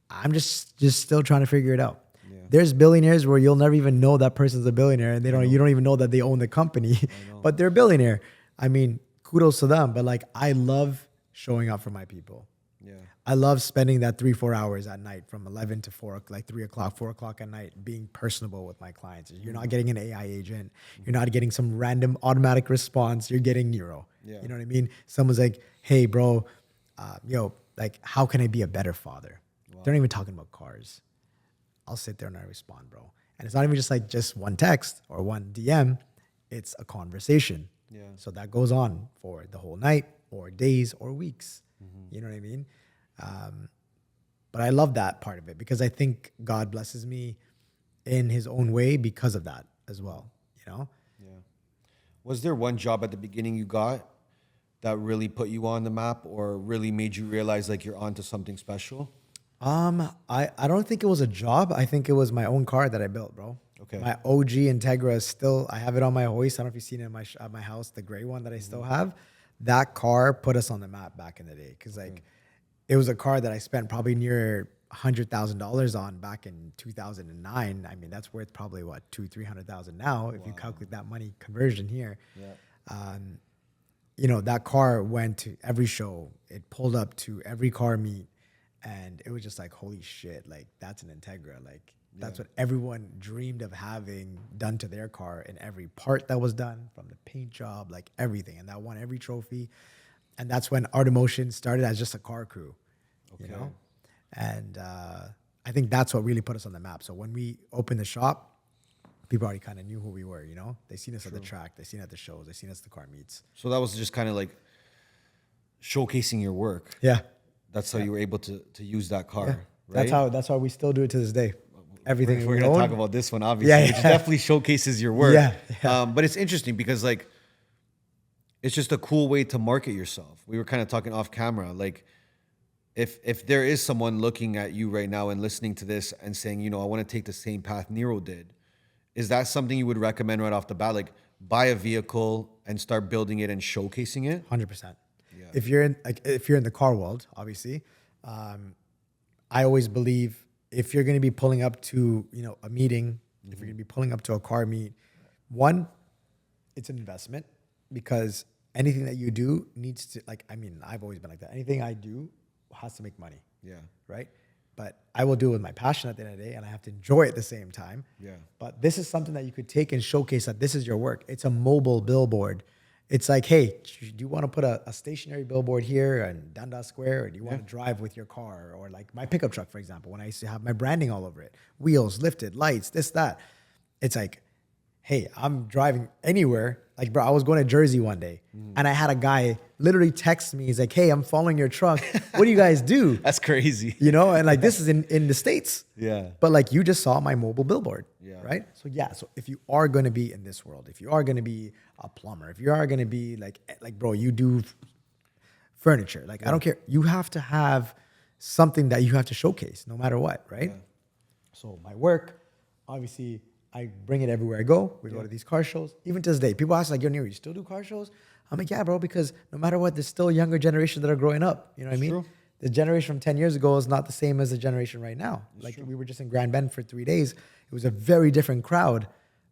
I'm just still trying to figure it out. Yeah. There's billionaires where you'll never even know that person's a billionaire, and you don't even know that they own the company, but they're a billionaire. I mean, kudos to them. But like, I love showing up for my people. Yeah. I love spending that 3-4 hours at night from 11 to 3 o'clock, 4 o'clock at night, being personable with my clients. You're not getting an AI agent. You're not getting some random automatic response. You're getting Niro. Yeah. You know what I mean? Someone's like, hey, bro, like, how can I be a better father? Wow. They're not even talking about cars. I'll sit there and I respond, bro. And it's not even just one text or one DM. It's a conversation. Yeah. So that goes on for the whole night or days or weeks. You know what I mean? But I love that part of it, because I think God blesses me in his own way because of that as well, Yeah. Was there one job at the beginning you got that really put you on the map or really made you realize like you're onto something special? I don't think it was a job. I think it was my own car that I built, bro. Okay. My OG Integra is still, I have it on my hoist. I don't know if you've seen it at my house, the gray one that I still have. That car put us on the map back in the day. Cause like, it was a car that I spent probably near $100,000 on back in 2009. I mean, that's worth probably what, $200,000-300,000 now, if you calculate that money conversion here. Yeah. That car went to every show. It pulled up to every car meet, and it was just like, holy shit, like that's an Integra. Like that's what everyone dreamed of having done to their car, and every part that was done, from the paint job, like everything. And that won every trophy. And that's when Art Emotion started as just a car crew, And I think that's what really put us on the map. So when we opened the shop, people already kind of knew who we were, They seen us at the track, they seen us at the shows, they seen us at the car meets. So that was just kind of like showcasing your work. Yeah. That's how you were able to use that car, Yeah. right? That's how we still do it to this day. Everything We're we going to own. talk about this one, obviously, which definitely showcases your work. Yeah. But it's interesting because like, it's just a cool way to market yourself. We were kind of talking off camera. Like if there is someone looking at you right now and listening to this and saying, I want to take the same path Niro did, is that something you would recommend right off the bat? Like buy a vehicle and start building it and showcasing it? 100%. Yeah. If you're in the car world, obviously, I always believe if you're going to be pulling up to, a meeting, if you're going to be pulling up to a car meet, one, it's an investment, because anything that you do needs to, I've always been like that. Anything I do has to make money. Yeah. Right? But I will do it with my passion at the end of the day, and I have to enjoy it at the same time. Yeah. But this is something that you could take and showcase that this is your work. It's a mobile billboard. It's like, hey, do you want to put a stationary billboard here in Dundas Square, or do you want to drive with your car? Or like my pickup truck, for example, when I used to have my branding all over it, wheels, lifted, lights, this, that. It's like, hey, I'm driving anywhere. Like, bro, I was going to Jersey one day, and I had a guy literally text me. He's like, hey, I'm following your truck. What do you guys do? That's crazy. And like, this is in the States. Yeah. But like, you just saw my mobile billboard. Yeah. Right? So if you are going to be in this world, if you are going to be a plumber, if you are going to be like, bro, you do furniture. Like, I don't care. You have to have something that you have to showcase no matter what, right? Yeah. So my work, obviously, I bring it everywhere I go. We go to these car shows. Even to this day, people ask like, yo, Nero, you still do car shows? I'm like, yeah, bro, because no matter what, there's still a younger generation that are growing up. You know what I mean? True. The generation from 10 years ago is not the same as the generation right now. We were just in Grand Bend for 3 days. It was a very different crowd.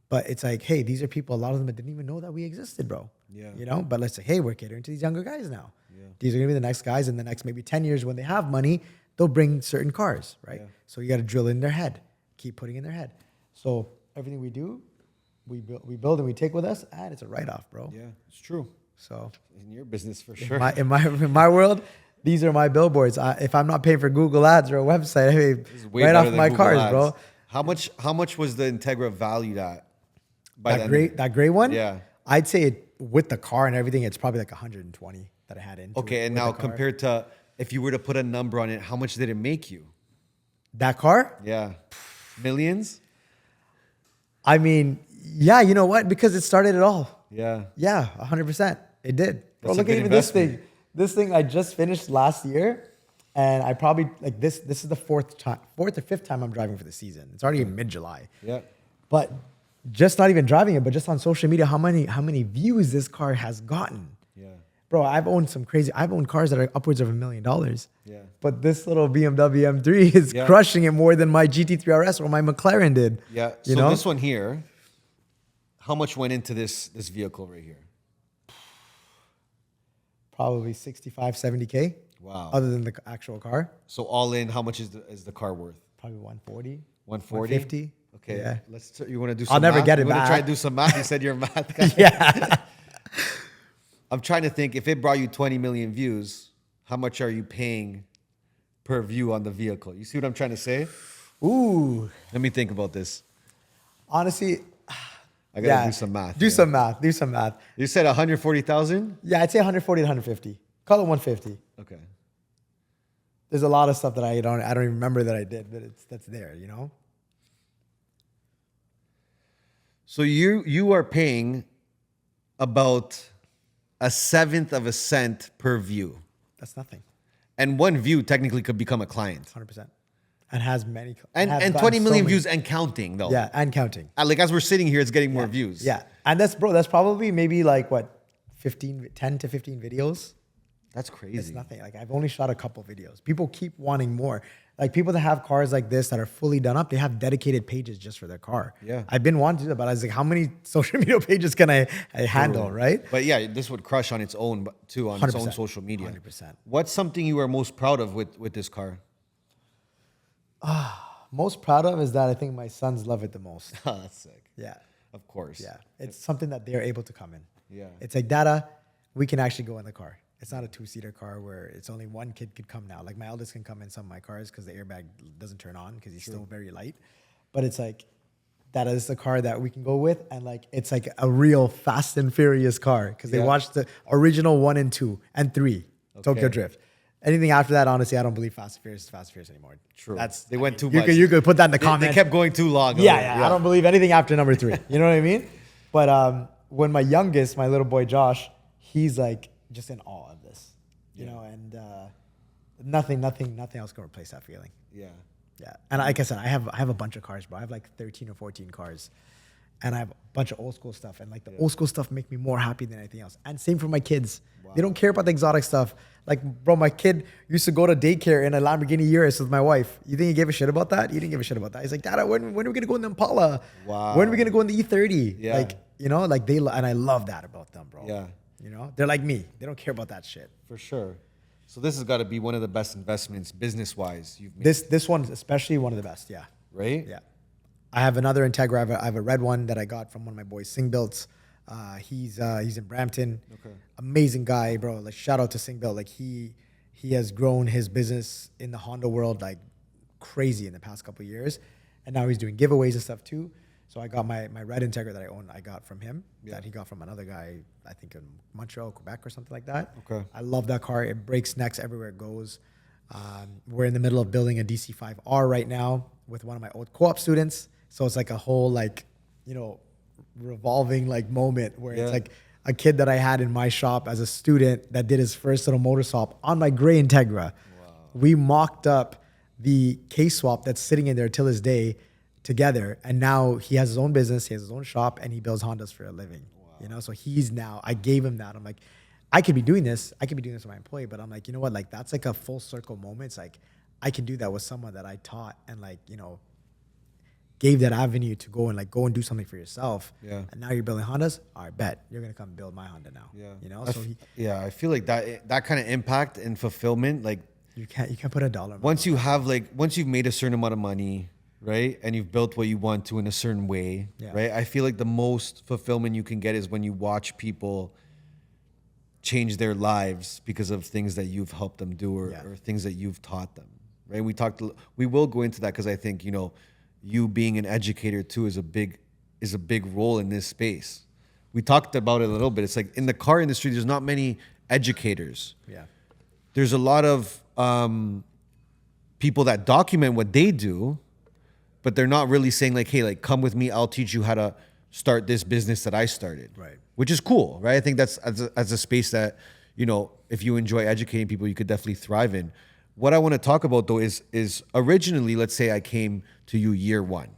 But it's like, hey, these are people, a lot of them that didn't even know that we existed, bro. Yeah. But let's say, hey, we're catering to these younger guys now. Yeah. These are going to be the next guys in the next maybe 10 years when they have money, they'll bring certain cars, right? Yeah. So you got to drill in their head, keep putting in their head. So everything we do, we build and we take with us, and it's a write-off, bro. Yeah, it's true. So in your business, for sure. In my world, These are my billboards. If I'm not paying for Google Ads or a website, I mean, This is way right better off than my Google cars, Ads. bro. How much was the Integra valued at? By That gray one? Yeah. I'd say it, with the car and everything, it's probably like 120 that I had into it Okay, and with now the car. compared to if you were to put a number on it, how much did it make you? That car? Yeah. Millions? I mean, yeah, you know what? Because it started it all. Yeah. Yeah, 100%. It did. Bro, That's a look good at even this investment. thing. This thing I just finished last year, and I probably like this. This is the fourth or fifth time I'm driving for the season. It's already in mid-July. Yeah. But just not even driving it, but just on social media, how many views this car has gotten. Yeah. Bro, I've owned cars that are upwards of $1 million. Yeah. But this little BMW M3 is Yeah. crushing it more than my GT3 RS or my McLaren did. Yeah. You So know? this one here, how much went into this vehicle right here? Probably 65, 70K. Wow. Other than the actual car. So all in, how much is the car worth? Probably 140. 140? 150. Okay. Yeah. You want to do some I'll never math? get it You want to back. try to do some math? You said you're a math guy. Yeah. I'm trying to think, if it brought you 20 million views, how much are you paying per view on the vehicle? You see what I'm trying to say? Ooh. Let me think about this. Honestly, I got to do some math. Do here. some math. Do some math. You said 140,000? Yeah, I'd say 140 to 150. Call it 150. Okay. There's a lot of stuff that I don't even remember that I did, but that's there, you know? So you are paying about 1/7 of a cent per view. That's nothing. And one view technically could become a client. 100%. And has many. And has 20 gotten so million many- views and counting, though. Yeah, and counting. Like, as we're sitting here, it's getting more views. Yeah. And that's probably maybe like what, 10 to 15 videos. That's crazy. It's nothing. Like, I've only shot a couple videos. People keep wanting more. Like, people that have cars like this that are fully done up, they have dedicated pages just for their car. Yeah. I've been wanting to do that, but I was like, how many social media pages can I handle, right? But yeah, this would crush on its own, too, on its own 100%. social media. 100%. What's something you are most proud of with this car? Most proud of is that I think my sons love it the most. That's sick. Yeah. Of course. Yeah. It's something that they're able to come in. Yeah. It's like, Dada, we can actually go in the car. It's not a 2-seater car where it's only one kid could come now. Like, my eldest can come in some of my cars because the airbag doesn't turn on because he's still very light. But it's like, that is the car that we can go with. And like, it's like a real Fast and Furious car because they Yeah. watched the original 1 and 2 and 3, Tokyo Okay. Drift. Anything after that, honestly, I don't believe Fast and Furious is Fast and Furious anymore. True. That's They went too you much. You could put that in the They comments. kept going too long. Yeah, I don't believe anything after number 3. You know what I mean? But when my youngest, my little boy Josh, he's like just in awe of this, you know, and nothing else can replace that feeling. Yeah. Yeah, and like I said, I have a bunch of cars, bro. I have like 13 or 14 cars, and I have a bunch of old school stuff. And like the old school stuff make me more happy than anything else. And same for my kids. They don't care about the exotic stuff. Like, bro, my kid used to go to daycare in a Lamborghini Urus with my wife. You think he gave a shit about that? He didn't give a shit about that. He's like, Dad, when are we gonna go in the Impala? Wow. When are we gonna go in the E30? Yeah. Like, you know, like and I love that about them, bro. Yeah. You know, they're like me. They don't care about that shit. For sure. So this has got to be one of the best investments business-wise you've made, This one's especially one of the best. Yeah. right? Yeah. I have another Integra. I have a red one that I got from one of my boys, Sing Builts. He's in Brampton. Okay. Amazing guy, bro. Like, shout out to Sing Built. Like, he has grown his business in the Honda world like crazy in the past couple of years, and now he's doing giveaways and stuff too. So I got my red Integra that I own. I got from him. Yeah. That he got from another guy, I think in Montreal, Quebec, or something like that. Okay. I love that car. It breaks necks everywhere it goes. We're in the middle of building a DC5R right now with one of my old co-op students. So it's like a whole like, you know, revolving like moment where Yeah. it's like a kid that I had in my shop as a student that did his first little motor swap on my gray Integra. Wow. We mocked up the case swap that's sitting in there till this day together. And now he has his own business, he has his own shop, and he builds Hondas for a living. Wow. You know, so I gave him that. I'm like, I could be doing this with my employee, but I'm like, you know what? Like, that's like a full circle moment. It's like, I can do that with someone that I taught and like, you know, gave that avenue to go and do something for yourself. Yeah. And now you're building Hondas. All right, bet you're going to come build my Honda now. Yeah. You know, I feel like that kind of impact and fulfillment, like you can't put a dollar. once you've made a certain amount of money, right, and you've built what you want to in a certain way, Yeah. right? I feel like the most fulfillment you can get is when you watch people change their lives because of things that you've helped them do or, Yeah. or things that you've taught them, right? We will go into that because I think, you being an educator too is a big role in this space. We talked about it a little bit. It's like in the car industry, there's not many educators. Yeah. There's a lot of people that document what they do, but they're not really saying like, hey, like come with me, I'll teach you how to start this business that I started. Right. Which is cool, right? I think that's as a space that, if you enjoy educating people, you could definitely thrive in. What I want to talk about though is originally, let's say I came to you year one.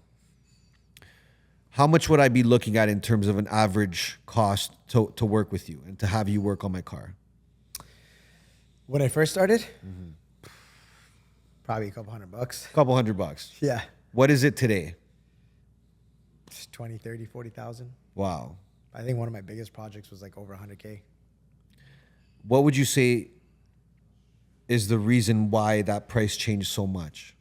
How much would I be looking at in terms of an average cost to work with you and to have you work on my car? When I first started, probably a couple $100. A couple $100. Yeah. What is it today? 20, 30, 40,000. Wow. I think one of my biggest projects was like over 100K. What would you say is the reason why that price changed so much?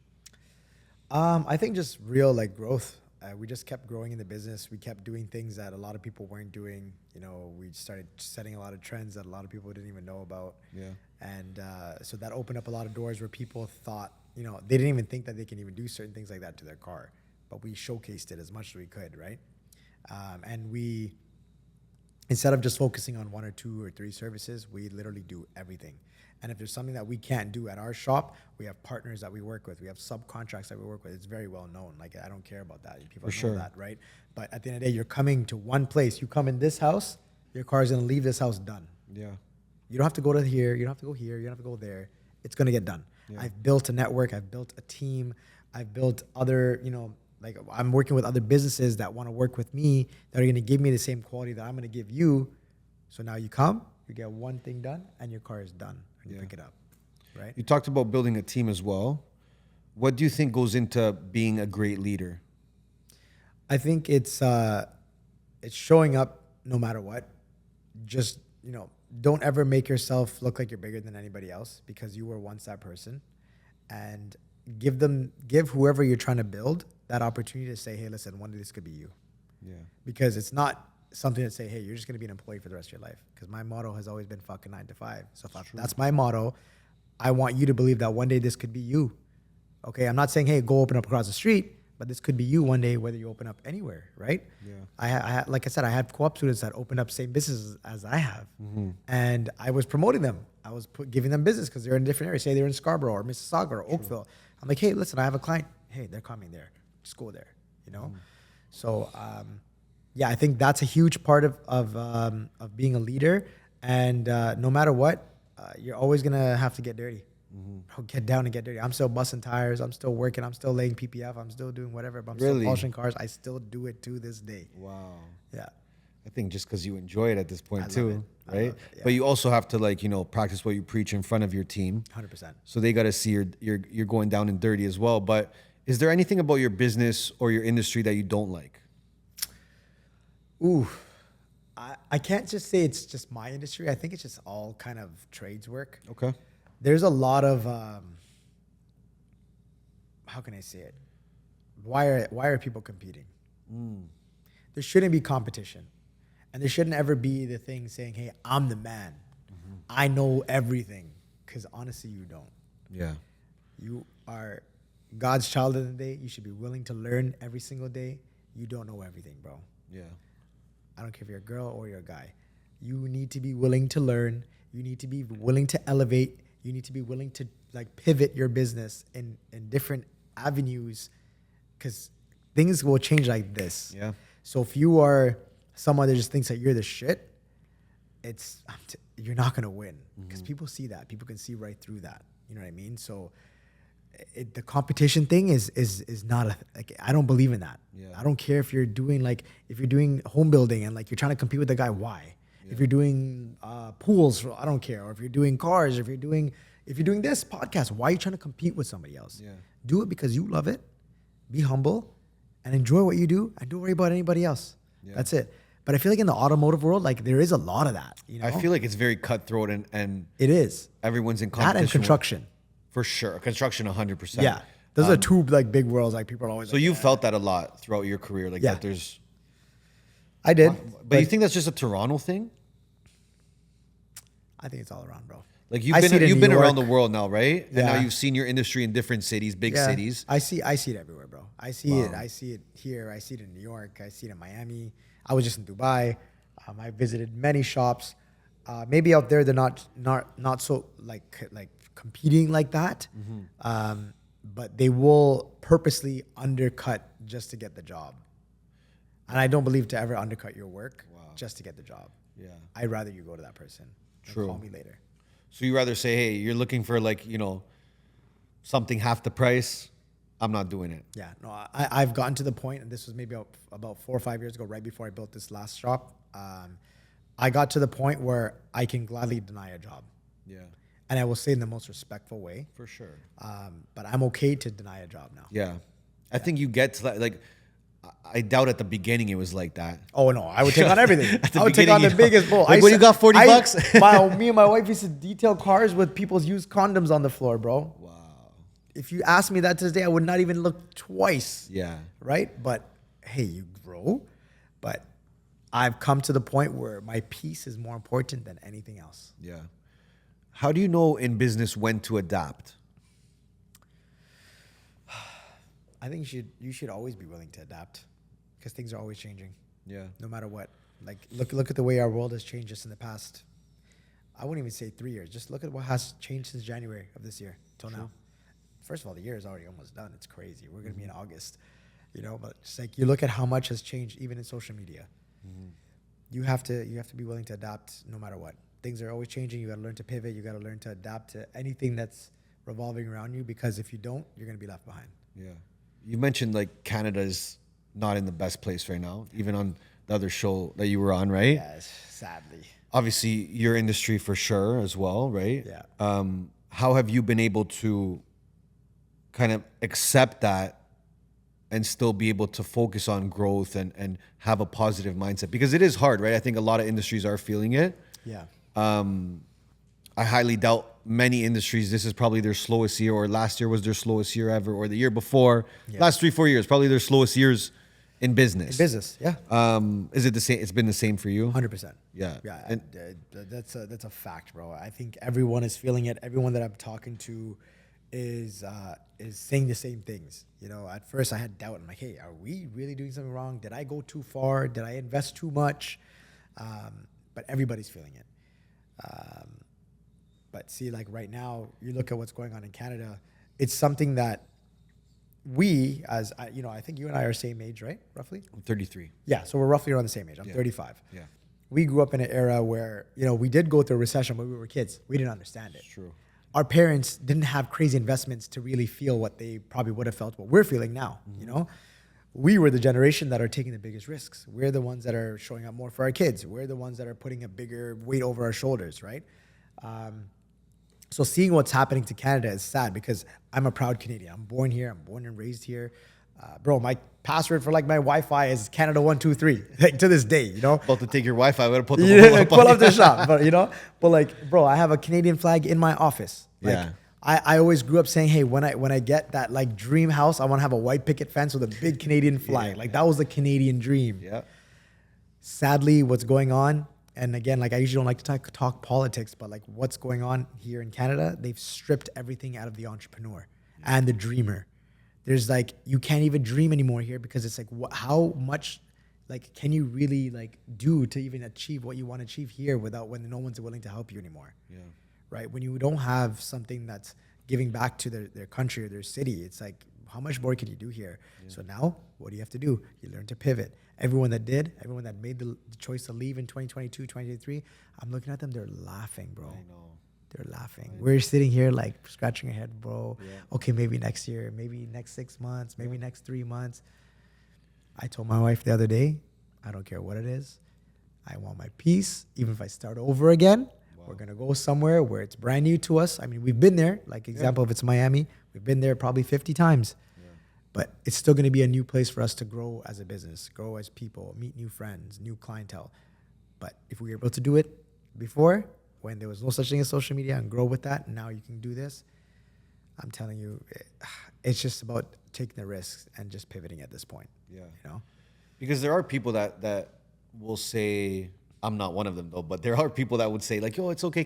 I think just real like growth. We just kept growing in the business. We kept doing things that a lot of people weren't doing. We started setting a lot of trends that a lot of people didn't even know about. Yeah. And so that opened up a lot of doors where people thought, they didn't even think that they can even do certain things like that to their car. But we showcased it as much as we could, right? And we, instead of just focusing on 1 or 2 or 3 services, we literally do everything. And if there's something that we can't do at our shop, we have partners that we work with. We have subcontracts that we work with. It's very well known. Like, I don't care about that. People know that, right? But at the end of the day, you're coming to one place. You come in this house, your car is going to leave this house done. Yeah. You don't have to go to here. You don't have to go here. You don't have to go there. It's going to get done. Yeah. I've built a network. I've built a team. I've built other, like I'm working with other businesses that want to work with me that are going to give me the same quality that I'm going to give you. So now you come, you get one thing done, and your car is done. And you pick it up, right? You talked about building a team as well. What do you think goes into being a great leader? I think it's showing up no matter what. Just, don't ever make yourself look like you're bigger than anybody else because you were once that person. And give whoever you're trying to build that opportunity to say, hey, listen, one day this could be you. Yeah. Because it's not something to say, hey, you're just going to be an employee for the rest of your life. Because my motto has always been fucking 9 to 5. So if that's my motto, I want you to believe that one day this could be you. Okay, I'm not saying, hey, go open up across the street, but this could be you one day, whether you open up anywhere, right? Yeah. Like I said, I had co-op students that opened up same businesses as I have. Mm-hmm. And I was promoting them. I was giving them business because they're in different areas. Say they're in Scarborough or Mississauga or Oakville. I'm like, hey, listen, I have a client. Hey, they're coming there. Just go there, So, yeah, I think that's a huge part of being a leader. And no matter what, you're always going to have to get dirty. Mm-hmm. Get down and get dirty. I'm still busting tires. I'm still working. I'm still laying PPF. I'm still doing whatever. But I'm still polishing cars. I still do it to this day. Wow. Yeah. I think just because you enjoy it at this point too, right? Yeah. But you also have to practice what you preach in front of your team. 100%. So they got to see you're going down and dirty as well. But is there anything about your business or your industry that you don't like? Ooh, I can't just say it's just my industry. I think it's just all kind of trades work. Okay. There's a lot of, how can I say it? Why are people competing? There shouldn't be competition. And there shouldn't ever be the thing saying, hey, I'm the man. Mm-hmm. I know everything. Because honestly, you don't. Yeah. You are God's child of the day. You should be willing to learn every single day. You don't know everything, bro. Yeah. I don't care if you're a girl or you're a guy. You need to be willing to learn. You need to be willing to elevate. You need to be willing to pivot your business in different avenues because things will change like this. Yeah. So if you are someone that just thinks that you're the shit, you're not going to win because people see that. People can see right through that. You know what I mean? So the competition thing is not I don't believe in that. Yeah. I don't care if you're doing home building and you're trying to compete with the guy. Why? Yeah. If you're doing pools, I don't care. Or if you're doing cars, if you're doing this podcast, why are you trying to compete with somebody else? Yeah. Do it because you love it. Be humble and enjoy what you do and don't worry about anybody else. Yeah. That's it. But I feel like in the automotive world, there is a lot of that. I feel like it's very cutthroat and it is. Everyone's in competition. That and construction. For sure. Construction 100%. Yeah. Those are two big worlds. People are always so you felt that a lot throughout your career. That there's... I did. But you think that's just a Toronto thing? I think it's all around, bro. Like I see it in you've New been around the York. world now, right? And now Yeah. you've seen your industry in different cities, big Yeah, cities. I see it everywhere, bro. I see it. I see it here. I see it in New York. I see it in Miami. I was just in Dubai. I visited many shops. Maybe out there they're not so like competing like that, but they will purposely undercut just to get the job. And I don't believe to ever undercut your work just to get the job. Yeah. I'd rather you go to that person and True. call me later. So you rather say, hey, you're looking for like, something half the price. I'm not doing it. Yeah, no, I've gotten to the point, and this was maybe about 4 or 5 years ago, right before I built this last shop. I got to the point where I can gladly deny a job. Yeah. And I will say in the most respectful way. For sure. But I'm okay to deny a job now. Yeah. I think you get to that, like, I doubt at the beginning it was like that. Oh no, I would take on everything. At the I would take on beginning, the biggest bull. like, when you got 40 bucks? Me and my wife used to detail cars with people's used condoms on the floor, bro. Wow. If you asked me that to this day, I would not even look twice. Yeah. Right? But hey, you grow. But I've come to the point where my peace is more important than anything else. Yeah. How do you know in business when to adapt? I think you should always be willing to adapt because things are always changing. Yeah. No matter what. Like look at the way our world has changed just in the past. I wouldn't even say 3 years. Just look at what has changed since January of this year till now. First of all, the year is already almost done. It's crazy. We're gonna be in August, but it's like you look at how much has changed even in social media. You have to be willing to adapt no matter what. Things are always changing. You got to learn to pivot. You got to learn to adapt to anything that's revolving around you because if you don't, you're gonna be left behind. Yeah. You mentioned like Canada's not in the best place right now, even on the other show that you were on, right? Yes, sadly. Obviously, your industry for sure as well, right? Yeah. How have you been able to kind of accept that and still be able to focus on growth and have a positive mindset? Because it is hard, right? I think a lot of industries are feeling it. Yeah. I highly doubt many industries, this is probably their slowest year, or last year was their slowest year ever, or the year before. Yeah. Last 3-4 years, probably their slowest years in business. Business, yeah. Is it the same? It's been the same for you? 100%. Yeah. Yeah. And That's a fact, bro. I think everyone is feeling it. Everyone that I'm talking to is saying the same things. At first I had doubt. I'm like, hey, are we really doing something wrong? Did I go too far? Did I invest too much? But everybody's feeling it. But see, like right now, you look at what's going on in Canada. It's something that we, I think you and I are same age, right? Roughly. I'm 33. Yeah, so we're roughly around the same age. I'm 35. Yeah. We grew up in an era where, we did go through a recession when we were kids. We didn't understand it. True. Our parents didn't have crazy investments to really feel what they probably would have felt, what we're feeling now, We were the generation that are taking the biggest risks. We're the ones that are showing up more for our kids. We're the ones that are putting a bigger weight over our shoulders, right? So seeing what's happening to Canada is sad because I'm a proud Canadian. I'm born here. I'm born and raised here. Bro, my password for like my Wi-Fi is Canada123, like to this day, About to take your Wi-Fi. I'm gonna put the Yeah, pull up the shop, but like, bro, I have a Canadian flag in my office. Like, Yeah. I always grew up saying, hey, when I get that like dream house, I want to have a white picket fence with a big Canadian flag. Like that was the Canadian dream. Yeah. Sadly, what's going on, and again, like I usually don't like to talk politics, but like what's going on here in Canada, they've stripped everything out of the entrepreneur and the dreamer. There's like, you can't even dream anymore here because it's like, how much like can you really like do to even achieve what you want to achieve here when no one's willing to help you anymore? Yeah. Right? When you don't have something that's giving back to their country or their city, it's like, how much more can you do here? Yeah. So now, what do you have to do? You learn to pivot. Everyone that made the choice to leave in 2022, 2023, I'm looking at them, they're laughing, bro. I know. They're laughing. We're sitting here like scratching our head, bro. Yeah. Okay, maybe next year, maybe next 6 months, maybe next 3 months. I told my wife the other day, I don't care what it is. I want my peace. Even if I start over again, we're going to go somewhere where it's brand new to us. I mean, we've been there. Like example, if it's Miami, we've been there probably 50 times. But it's still going to be a new place for us to grow as a business, grow as people, meet new friends, new clientele. But if we were able to do it before, when there was no such thing as social media, and grow with that, and now you can do this, I'm telling you, it's just about taking the risks and just pivoting at this point. Yeah. You know? Because there are people that will say, I'm not one of them though, but there are people that would say like, "Yo, it's okay.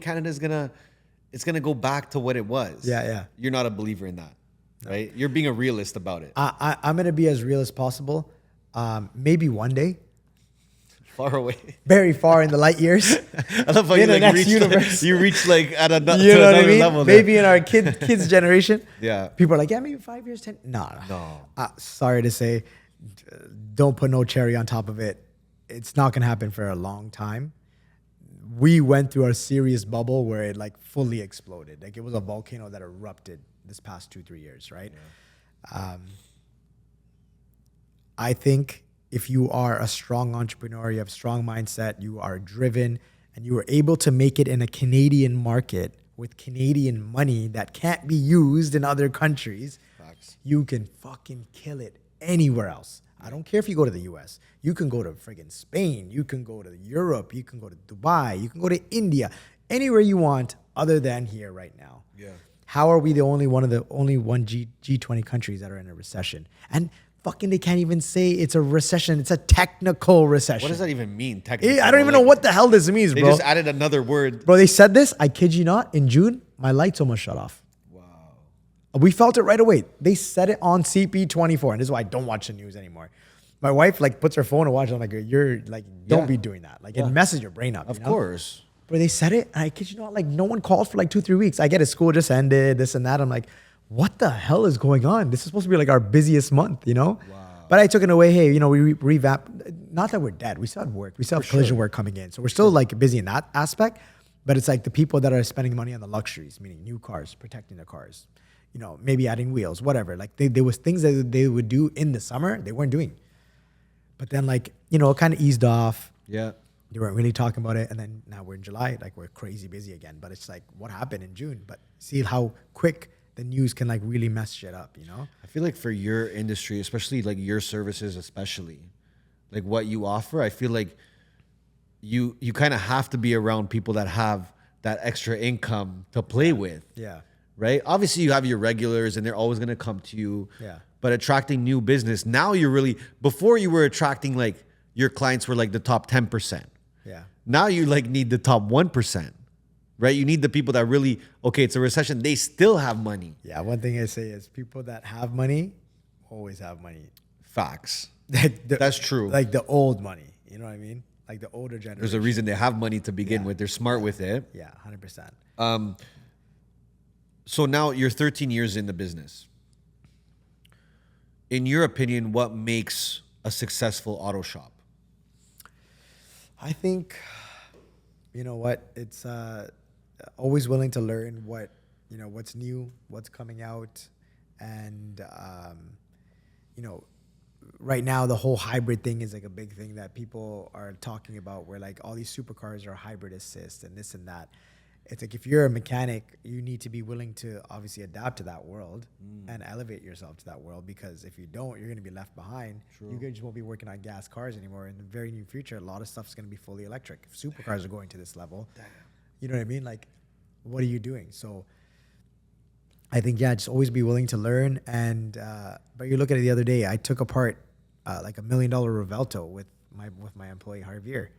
It's gonna go back to what it was." Yeah, yeah. You're not a believer in that, right? You're being a realist about it. I'm gonna be as real as possible. Maybe one day, Far away. very far in the light years. I love how you In the like next reach. universe. You reach like at another, You know what I another mean? level. There. Maybe in our kids' generation. Yeah. People are like, yeah, maybe 5 years, 10. No. Sorry to say, don't put no cherry on top of it. It's not gonna happen for a long time. We went through a serious bubble where it like fully exploded. Like it was a volcano that erupted this past 2-3 years, right? Yeah. I think if you are a strong entrepreneur, you have a strong mindset, you are driven, and you are able to make it in a Canadian market with Canadian money that can't be used in other countries, you can fucking kill it anywhere else. I don't care if you go to the US. You can go to friggin' Spain. You can go to Europe. You can go to Dubai. You can go to India. Anywhere you want other than here right now. Yeah. How are we the only one G20 countries that are in a recession? And fucking they can't even say it's a recession. It's a technical recession. What does that even mean? Technically, I don't even know what the hell this means, They bro. just added another word. Bro, they said this, I kid you not, in June, my lights almost shut off. Wow. We felt it right away. They said it on CP24, and this is why I don't watch the news anymore. My wife like puts her phone and watches. I'm like, you're like, don't be doing that. Like, it messes your brain up. Of you know? course. But they said it, and I kid you not, like no one called for like 2-3 weeks. I get it, school just ended, this and that. I'm like, what the hell is going on? This is supposed to be like our busiest month, you know? Wow. But I took it away. Hey, you know, we revamp. Not that we're dead. We still have work. We still have collision work coming in. So we're still like busy in that aspect. But it's like the people that are spending money on the luxuries, meaning new cars, protecting their cars, you know, maybe adding wheels, whatever. Like there was things that they would do in the summer they weren't doing. But then like, you know, it kind of eased off. Yeah. They weren't really talking about it. And then now we're in July, like we're crazy busy again. But it's like, what happened in June? But see how quick the news can like really mess shit up, you know? I feel like for your industry, especially like your services, especially like what you offer, I feel like you kind of have to be around people that have that extra income to play with. Yeah. Right? Obviously you have your regulars and they're always going to come to you. Yeah. But attracting new business, now you're really, before you were attracting like your clients were like the top 10%. Yeah. Now you like need the top 1%. Right? You need the people that really, okay, it's a recession. They still have money. Yeah. One thing I say is people that have money always have money. Facts. Like That's true. Like the old money. You know what I mean? Like the older generation. There's a reason they have money to begin with. They're smart with it. Yeah, 100%. So now you're 13 years in the business. In your opinion, what makes a successful auto shop? I think, you know what? It's always willing to learn what's new, what's coming out. And, you know, right now the whole hybrid thing is like a big thing that people are talking about, where like all these supercars are hybrid assist and this and that. It's like if you're a mechanic, you need to be willing to obviously adapt to that world and elevate yourself to that world, because if you don't, you're going to be left behind. You just won't be working on gas cars anymore. In the very near future, a lot of stuff is going to be fully electric. If supercars are going to this level, you know what I mean? Like, what are you doing? So I think, yeah, just always be willing to learn. And but you look at it the other day, I took apart like $1 million Revelto with my employee Javier,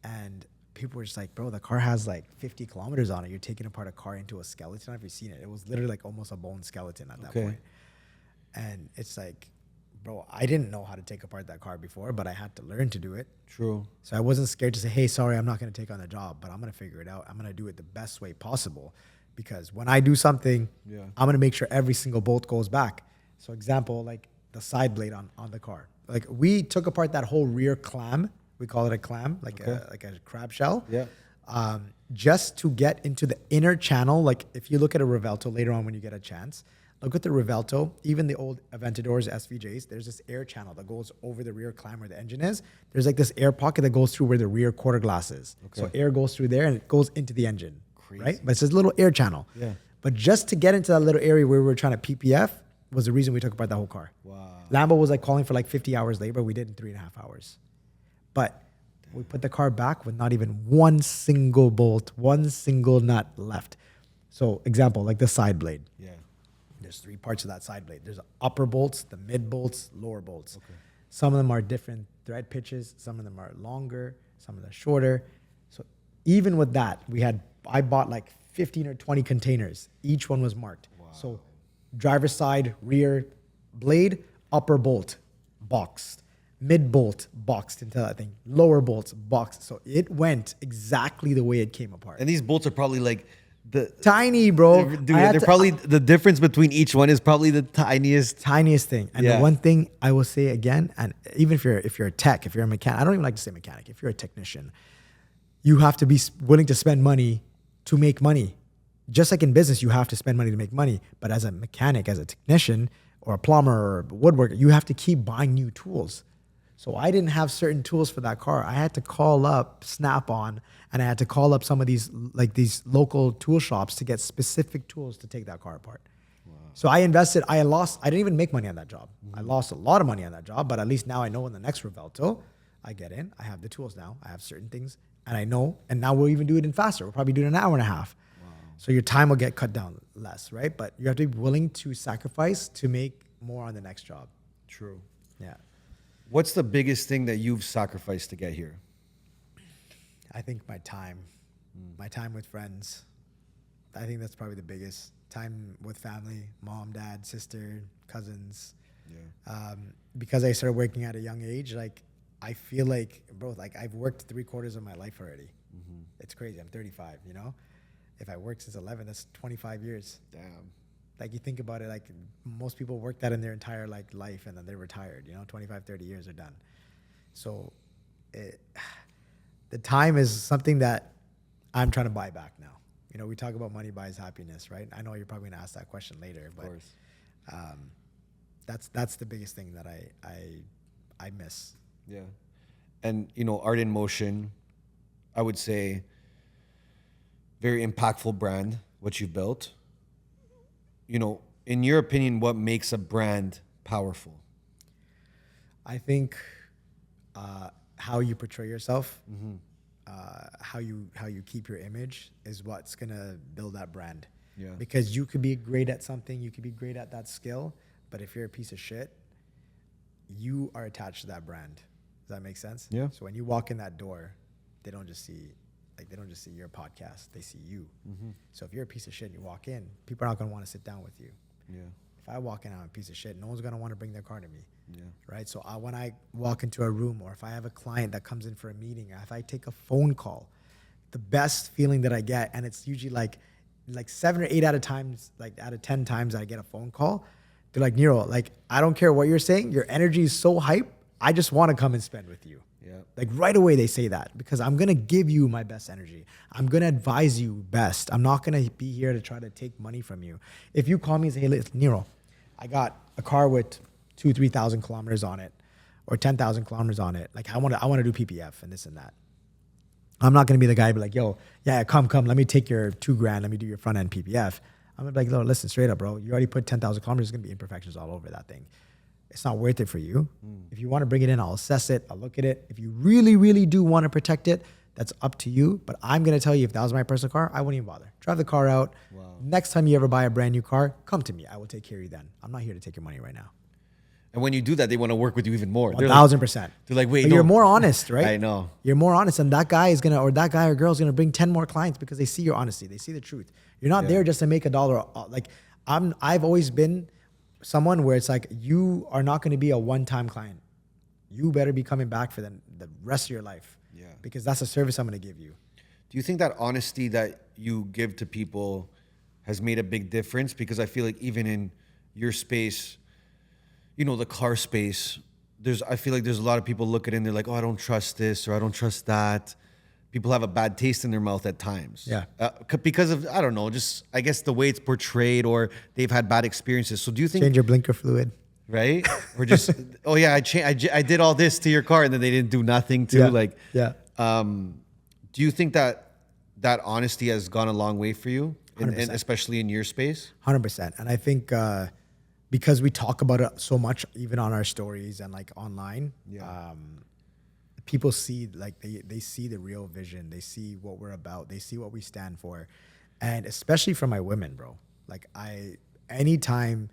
and people were just like, bro, the car has like 50 kilometers on it. You're taking apart a car into a skeleton. Have you seen it? It was literally like almost a bone skeleton at that point. And it's like, bro, I didn't know how to take apart that car before, but I had to learn to do it. True. So I wasn't scared to say, hey, sorry, I'm not going to take on the job, but I'm going to figure it out. I'm going to do it the best way possible, because when I do something, I'm going to make sure every single bolt goes back. So example, like the side blade on the car. Like we took apart that whole rear clam. We call it a clam, like a crab shell. Yeah. Just to get into the inner channel. Like if you look at a Revelto later on when you get a chance, look at the Revelto, even the old Aventadors, SVJs, there's this air channel that goes over the rear clam where the engine is. There's like this air pocket that goes through where the rear quarter glass is. So air goes through there and it goes into the engine, right? But it's this little air channel. Yeah. But just to get into that little area where we were trying to PPF was the reason we took apart the whole car. Wow. Lambo was like calling for like 50 hours labor. We did in 3.5 hours. But we put the car back with not even one single bolt, one single nut left. So example, like the side blade. Yeah. There's 3 parts of that side blade. There's upper bolts, the mid bolts, lower bolts. Okay. Some of them are different thread pitches. Some of them are longer. some of them shorter. So even with that, I bought like 15 or 20 containers. Each one was marked. Wow. So driver's side, rear blade, upper bolt, boxed. Mid bolt, boxed into that thing. Lower bolts, boxed. So it went exactly the way it came apart. And these bolts are probably like the tiny, bro. Dude, they're probably the difference between each one is probably the tiniest thing. And the one thing I will say again, and even if you're a tech, if you're a mechanic, I don't even like to say mechanic. If you're a technician, you have to be willing to spend money to make money. Just like in business, you have to spend money to make money. But as a mechanic, as a technician, or a plumber or a woodworker, you have to keep buying new tools. So I didn't have certain tools for that car. I had to call up Snap-on, and I had to call up some of these local tool shops to get specific tools to take that car apart. Wow. So I invested. I didn't even make money on that job. I lost a lot of money on that job, but at least now I know in the next Revelto, I get in. I have the tools now. I have certain things, and I know. And now we'll even do it in faster. We'll probably do it in an hour and a half. Wow. So your time will get cut down less, right? But you have to be willing to sacrifice to make more on the next job. True. Yeah. What's the biggest thing that you've sacrificed to get here? I think my time with friends. I think that's probably the biggest. Time with family, mom, dad, sister, cousins. Yeah. Because I started working at a young age, like I feel like, bro, like I've worked 3/4 of my life already. Mm-hmm. It's crazy. I'm 35, you know? If I worked since 11, that's 25 years. Damn. Like you think about it, like most people work that in their entire life and then they're retired, 25, 30 years are done. So the time is something that I'm trying to buy back now. We talk about money buys happiness, right? I know you're probably gonna ask that question later, but that's the biggest thing that I miss. Yeah. And, Art in Motion, I would say very impactful brand, what you've built. In your opinion, what makes a brand powerful? I think how you portray yourself, how you keep your image is what's gonna build that brand. Yeah. Because you could be great at something, you could be great at that skill, but if you're a piece of shit, you are attached to that brand. Does that make sense? Yeah. So when you walk in that door, they don't just see your podcast, they see you. Mm-hmm. So if you're a piece of shit and you walk in, people are not going to want to sit down with you. Yeah. If I walk in and I'm a piece of shit, no one's going to want to bring their car to me. Yeah. Right? So when I walk into a room, or if I have a client that comes in for a meeting, if I take a phone call, the best feeling that I get, and it's usually like 7 or 8 out of 10 times that I get a phone call, they're like, Niro, I don't care what you're saying, your energy is so hype, I just want to come and spend with you. Yeah. Right away they say that, because I'm going to give you my best energy. I'm going to advise you best. I'm not going to be here to try to take money from you. If you call me and say, hey, listen, Niro, I got a car with 2,000-3,000 kilometers on it, or 10,000 kilometers on it. I want to do PPF and this and that. I'm not going to be the guy be like, yo, yeah, come, let me take your $2,000. Let me do your front end PPF. I'm going to be like, no, listen, straight up, bro. You already put 10,000 kilometers. There's going to be imperfections all over that thing. It's not worth it for you. If you want to bring it in, I'll assess it. I'll look at it. If you really, really do want to protect it, that's up to you. But I'm going to tell you, if that was my personal car, I wouldn't even bother. Drive the car out. Wow. Next time you ever buy a brand new car, come to me. I will take care of you then. I'm not here to take your money right now. And when you do that, they want to work with you even more. 1,000%. They're like, wait, but no. You're more honest, right? I know. You're more honest. And that guy or girl is going to bring 10 more clients because they see your honesty. They see the truth. You're not there just to make $1. I've always been someone where it's like, you are not going to be a one-time client. You better be coming back for the rest of your life. Yeah. Because that's a service I'm going to give you. Do you think that honesty that you give to people has made a big difference? Because I feel like even in your space, the car space, I feel like there's a lot of people look at it and they're like, oh, I don't trust this or I don't trust that. People have a bad taste in their mouth at times. Yeah. Because of, I don't know, just I guess the way it's portrayed, or they've had bad experiences. So do you think... Change your blinker fluid. Right? Or just, oh yeah, I did all this to your car and then they didn't do nothing to do you think that honesty has gone a long way for you? And especially in your space? 100%. And I think because we talk about it so much, even on our stories and online, people see, they see the real vision. They see what we're about. They see what we stand for. And especially for my women, bro. Anytime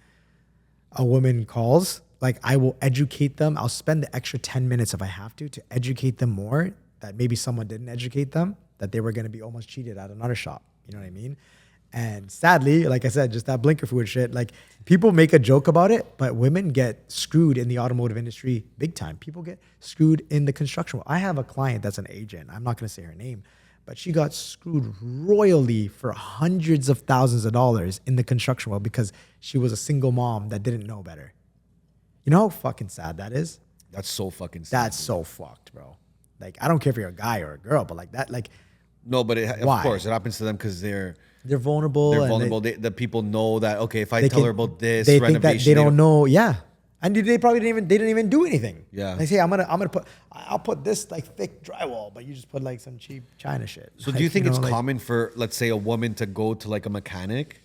a woman calls, I will educate them. I'll spend the extra 10 minutes if I have to educate them more that maybe someone didn't educate them, that they were going to be almost cheated at another shop. You know what I mean? And sadly, like I said, just that blinker fluid shit, like people make a joke about it, but women get screwed in the automotive industry big time. People get screwed in the construction world. I have a client that's an agent. I'm not going to say her name, but she got screwed royally for hundreds of thousands of dollars in the construction world because she was a single mom that didn't know better. You know how fucking sad that is? That's so fucking sad. That's so fucked, bro. Like, I don't care if you're a guy or a girl, but like that, like, No, but of Why? course it happens to them because they're vulnerable. they're and vulnerable. The people know that, okay, if I they tell can- her about this they renovation, think that they don't know. Yeah, and they probably didn't even do anything. Yeah. They say I'll put this like thick drywall, but you just put like some cheap China shit. So Like, do you think it's like, common for, let's say, a woman to go to like a mechanic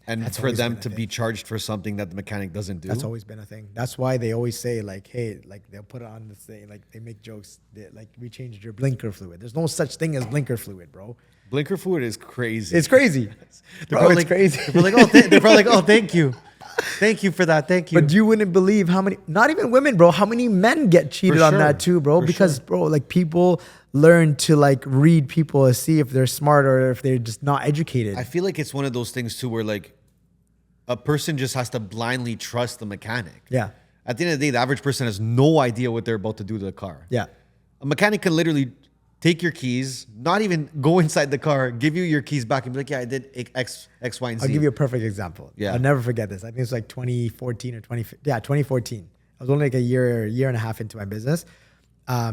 and That's for always them been a to be thing. charged for something that the mechanic doesn't do? That's always been a thing. That's why they always say like, hey, like they'll put it on this thing, like they make jokes that like we changed your blinker fluid. There's no such thing as blinker fluid, bro. Blinker fluid is crazy. It's crazy. They're Bro, probably it's crazy. They're probably like, they're probably like, oh, thank you. Thank you for that. Thank you. But you wouldn't believe how many, not even women, bro, how many men get cheated For on sure. that too, bro. For Because, sure. bro, like people learn to like read people to see if they're smart or if they're just not educated. I feel like it's one of those things too where like a person just has to blindly trust the mechanic. Yeah. At the end of the day, the average person has no idea what they're about to do to the car. Yeah. A mechanic can literally take your keys, not even go inside the car, give you your keys back and be like, yeah, I did X, Y, and Z. I'll give you a perfect example. Yeah. I'll never forget this. I think it's like 2014 or 2014. I was only like a year and a half into my business.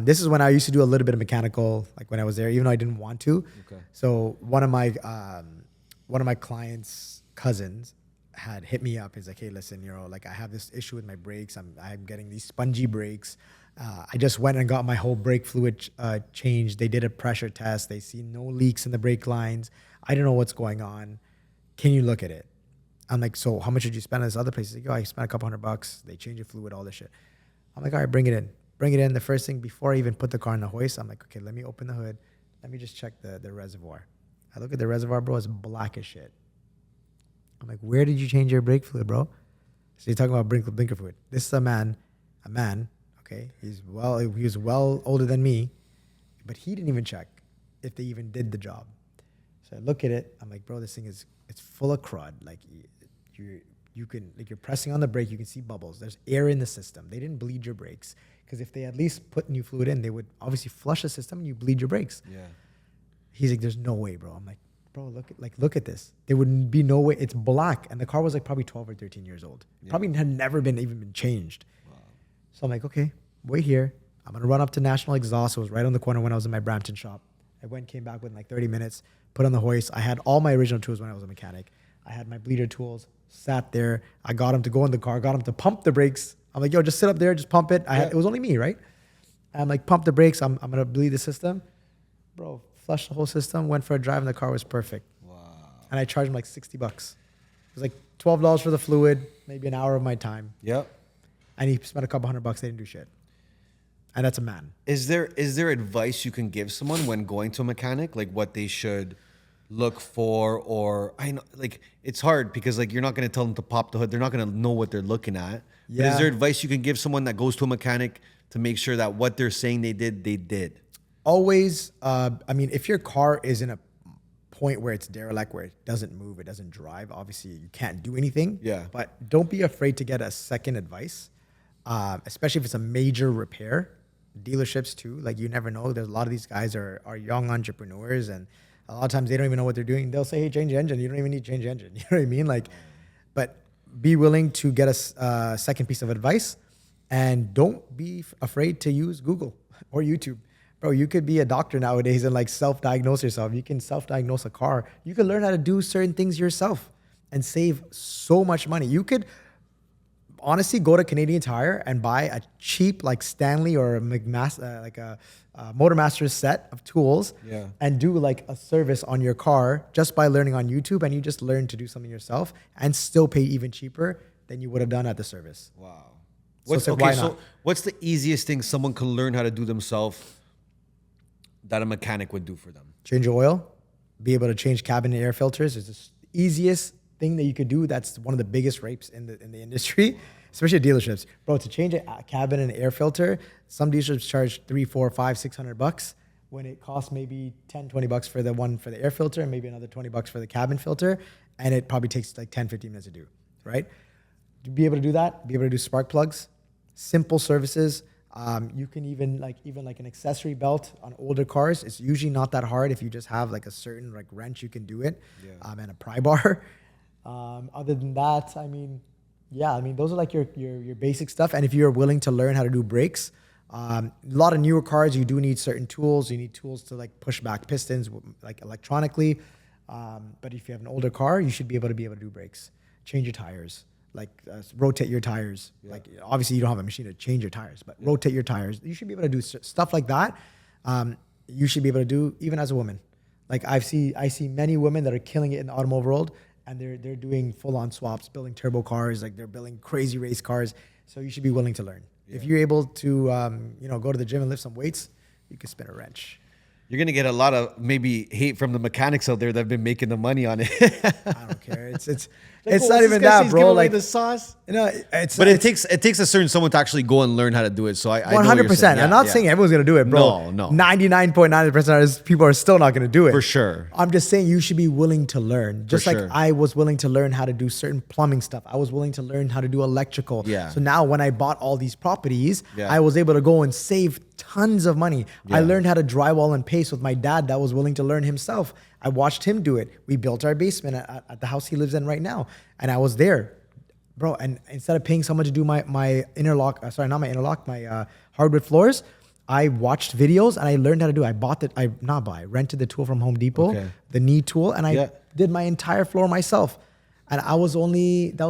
This is when I used to do a little bit of mechanical, like when I was there, even though I didn't want to. Okay. So one of my clients' cousins had hit me up. He's like, hey, listen, like I have this issue with my brakes. I'm getting these spongy brakes. I just went and got my whole brake fluid changed. They did a pressure test. They see no leaks in the brake lines. I don't know what's going on. Can you look at it? I'm like, so how much did you spend on this other place? He's like, oh, I spent a couple $100. They change the fluid, all this shit. I'm like, all right, bring it in. Bring it in. The first thing before I even put the car in the hoist, I'm like, okay, let me open the hood. Let me just check the reservoir. I look at the reservoir, bro. It's black as shit. I'm like, where did you change your brake fluid, bro? So you're talking about blinker fluid. This is a man, okay? He was well older than me, but he didn't even check if they even did the job. So I look at it, I'm like, bro, this thing it's full of crud. Like you can, like you're pressing on the brake, you can see bubbles. There's air in the system. They didn't bleed your brakes. Because if they at least put new fluid in, they would obviously flush the system and you bleed your brakes. Yeah. He's like, there's no way, bro. I'm like, bro, look at this. There would be no way. It's black. And the car was like probably 12 or 13 years old. Yeah. Probably had never been changed. Wow. So I'm like, okay, wait here. I'm going to run up to National Exhaust. It was right on the corner when I was in my Brampton shop. I came back within like 30 minutes, put on the hoist. I had all my original tools when I was a mechanic. I had my bleeder tools, sat there. I got him to go in the car, got him to pump the brakes. I'm like, yo, just sit up there, just pump it. It was only me, right? I'm like, pump the brakes. I'm going to bleed the system. Bro, flushed the whole system, went for a drive, and the car was perfect. Wow. And I charged him like $60. It was like $12 for the fluid, maybe an hour of my time. Yep. And he spent a couple $100. They didn't do shit. And that's a man. Is there advice you can give someone when going to a mechanic, like what they should look for? Or I know, like it's hard because like you're not going to tell them to pop the hood. They're not going to know what they're looking at. But Yeah. is there advice you can give someone that goes to a mechanic to make sure that what they're saying they did? Always, I mean, if your car is in a point where it's derelict, where it doesn't move, it doesn't drive, obviously you can't do anything. Yeah. But don't be afraid to get a second advice, especially if it's a major repair. Dealerships too, like you never know. There's a lot of these guys are young entrepreneurs, and a lot of times they don't even know what they're doing. They'll say, "Hey, change the engine." You don't even need to change the engine. You know what I mean? Like, but be willing to get a second piece of advice, and don't be afraid to use Google or YouTube. Bro, you could be a doctor nowadays and like self-diagnose yourself. You can self-diagnose a car. You can learn how to do certain things yourself and save so much money. You could honestly go to Canadian Tire and buy a cheap like Stanley or a Motormaster set of tools, Yeah. and do like a service on your car just by learning on YouTube, and you just learn to do something yourself and still pay even cheaper than you would have done at the service. Wow. So it's like, why not? What's the easiest thing someone can learn how to do themselves that a mechanic would do for them? Change your oil, be able to change cabin and air filters is the easiest thing that you could do. That's one of the biggest rapes in the industry, especially at dealerships. Bro, to change a cabin and air filter, some dealerships charge $300, $400, $500, $600. when it costs maybe 10, 20 bucks for the one for the air filter and maybe another 20 bucks for the cabin filter. And it probably takes like 10, 15 minutes to do, right? To be able to do that, be able to do spark plugs, simple services. You can even like an accessory belt on older cars. It's usually not that hard if you just have like a certain like wrench, you can do it, and a pry bar. Other than that, I mean, those are like your basic stuff. And if you're willing to learn how to do brakes, a lot of newer cars, you do need certain tools. You need tools to like push back pistons, like electronically. But if you have an older car, you should be able to do brakes, change your tires, like rotate your tires. Like obviously you don't have a machine to change your tires, but rotate your tires. You should be able to do stuff like that. You should be able to do even as a woman. Like I see many women that are killing it in the automotive world, and they're doing full on swaps, building turbo cars, like they're building crazy race cars. So you should be willing to learn. If you're able to, go to the gym and lift some weights, you can spin a wrench. You're going to get a lot of maybe hate from the mechanics out there that have been making the money on it. I don't care. It's not even that, bro. Like the sauce. But it takes a certain someone to actually go and learn how to do it. So I 100%. I'm not saying everyone's gonna do it, bro. No. 99.9% of people are still not gonna do it. For sure. I'm just saying you should be willing to learn. Just like sure. I was willing to learn how to do certain plumbing stuff. I was willing to learn how to do electrical. Yeah. So now when I bought all these properties, I was able to go and save tons of money. Yeah. I learned how to drywall and paste with my dad that was willing to learn himself. I watched him do it. We built our basement at the house he lives in right now. And I was there, bro. And instead of paying someone to do my interlock, my hardwood floors, I watched videos and I learned how to do it. I rented the tool from Home Depot, the knee tool, and I did my entire floor myself. And that was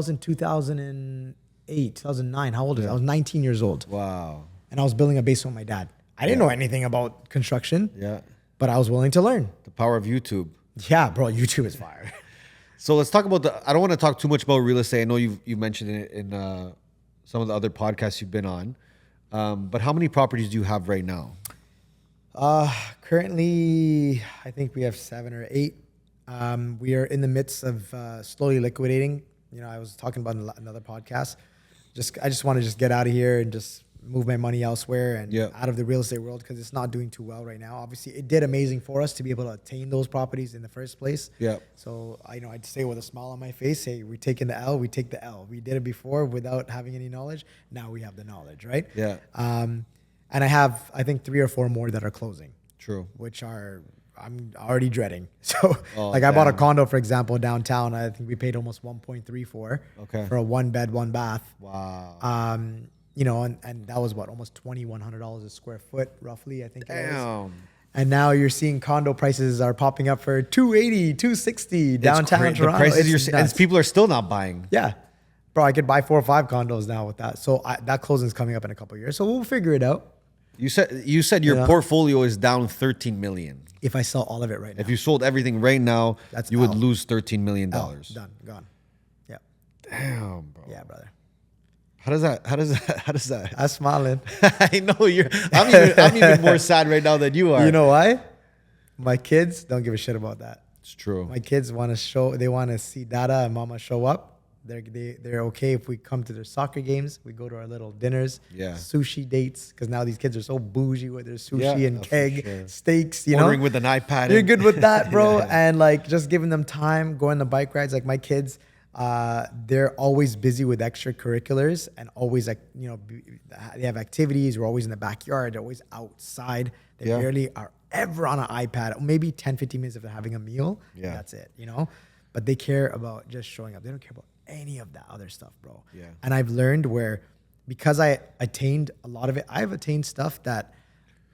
in 2008, 2009. How old was I? I was 19 years old. Wow. And I was building a basement with my dad. I didn't know anything about construction. Yeah. But I was willing to learn. The power of YouTube. Yeah, bro, YouTube is fire. So let's talk about I don't want to talk too much about real estate. I know you've mentioned it in some of the other podcasts you've been on. But how many properties do you have right now? Currently, I think we have 7 or 8. We are in the midst of slowly liquidating. I was talking about in another podcast. I just want to just get out of here and just move my money elsewhere and out of the real estate world because it's not doing too well right now. Obviously, it did amazing for us to be able to attain those properties in the first place. Yeah. So I'd say with a smile on my face, hey, we're taking the L. We take the L. We did it before without having any knowledge. Now we have the knowledge, right? Yeah. And I have, I think, 3 or 4 more that are closing. True. Which I'm already dreading. So I bought a condo, for example, downtown. I think we paid almost 1.3 for a 1-bed, 1-bath. Wow. And that was almost $2,100 a square foot, roughly, I think. Damn. And now you're seeing condo prices are popping up for $280, $260 downtown Toronto. The prices and people are still not buying. Yeah. Bro, I could buy 4 or 5 condos now with that. So that closing is coming up in a couple of years. So we'll figure it out. You said your portfolio is down 13 million. If I sell all of it right now. If you sold everything right now, you would lose $13 million. Done, gone. Yeah. Damn, bro. Yeah, brother. How does that? I'm smiling. I know I'm even more sad right now than you are. You know why? My kids don't give a shit about that. It's true. My kids want to see Dada and Mama show up. They're okay if we come to their soccer games. We go to our little dinners, sushi dates, because now these kids are so bougie with their sushi and keg steaks. Ordering with an iPad. You're good with that, bro. And just giving them time, going on the bike rides. Like my kids, they're always busy with extracurriculars and always they have activities. We're always in the backyard. They're always outside. They barely are ever on an iPad. Maybe 10, 15 minutes if they're having a meal. Yeah. That's it, But they care about just showing up. They don't care about any of that other stuff, bro. Yeah. And I've learned because I attained a lot of it, I've attained stuff that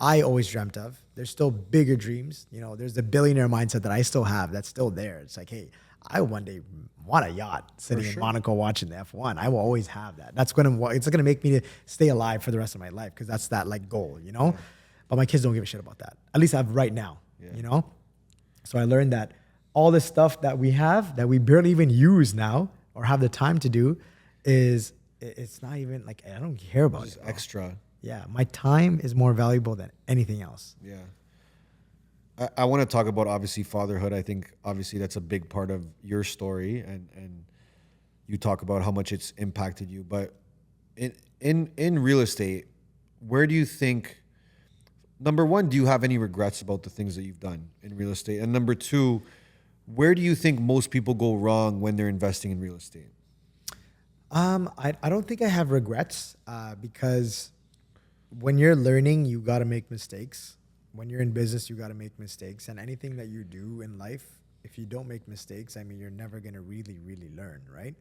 I always dreamt of. There's still bigger dreams. There's the billionaire mindset that I still have that's still there. It's like, hey, I one day want a yacht sitting in Monaco watching the F1. I will always have that. It's gonna make me to stay alive for the rest of my life because that's that goal, Yeah. But my kids don't give a shit about that. At least I have right now, So I learned that all this stuff that we have that we barely even use now or have the time to do it's not even I don't care about it. Extra. Yeah, my time is more valuable than anything else. Yeah. I want to talk about obviously fatherhood. I think obviously that's a big part of your story and you talk about how much it's impacted you. But in real estate, where do you think number one, do you have any regrets about the things that you've done in real estate? And number two, where do you think most people go wrong when they're investing in real estate? I don't think I have regrets because when you're learning, you got to make mistakes. When you're in business, you got to make mistakes. And anything that you do in life, if you don't make mistakes, I mean, you're never going to really, really learn, right?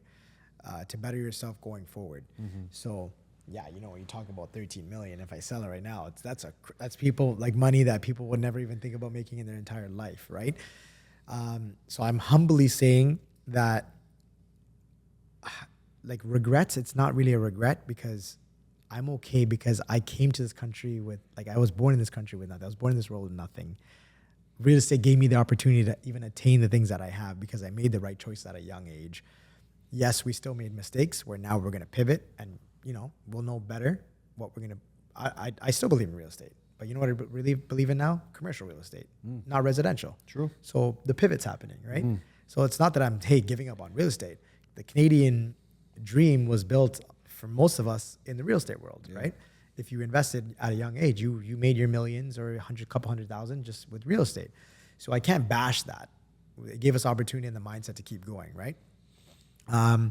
To better yourself going forward. So, yeah, you know, when you talk about 13 million, if I sell it right now, that's people like money that people would never even think about making in their entire life, right? So I'm humbly saying that, like, regrets, it's not really a regret because I'm okay because I came to this country with, like, I was born in this country with nothing. I was born in this world with nothing. Real estate gave me the opportunity to even attain the things that I have because I made the right choice at a young age. Yes, we still made mistakes where now we're going to pivot and, you know, we'll know better what we're going to, I still believe in real estate, but you know what I really believe in now? Commercial real estate, not residential. True. So the pivot's happening, right? So it's not that I'm, hey, giving up on real estate. The Canadian dream was built for most of us in the real estate world, right? If you invested at a young age, you made your millions or couple hundred thousand just with real estate. So I can't bash that. It gave us opportunity and the mindset to keep going, right? But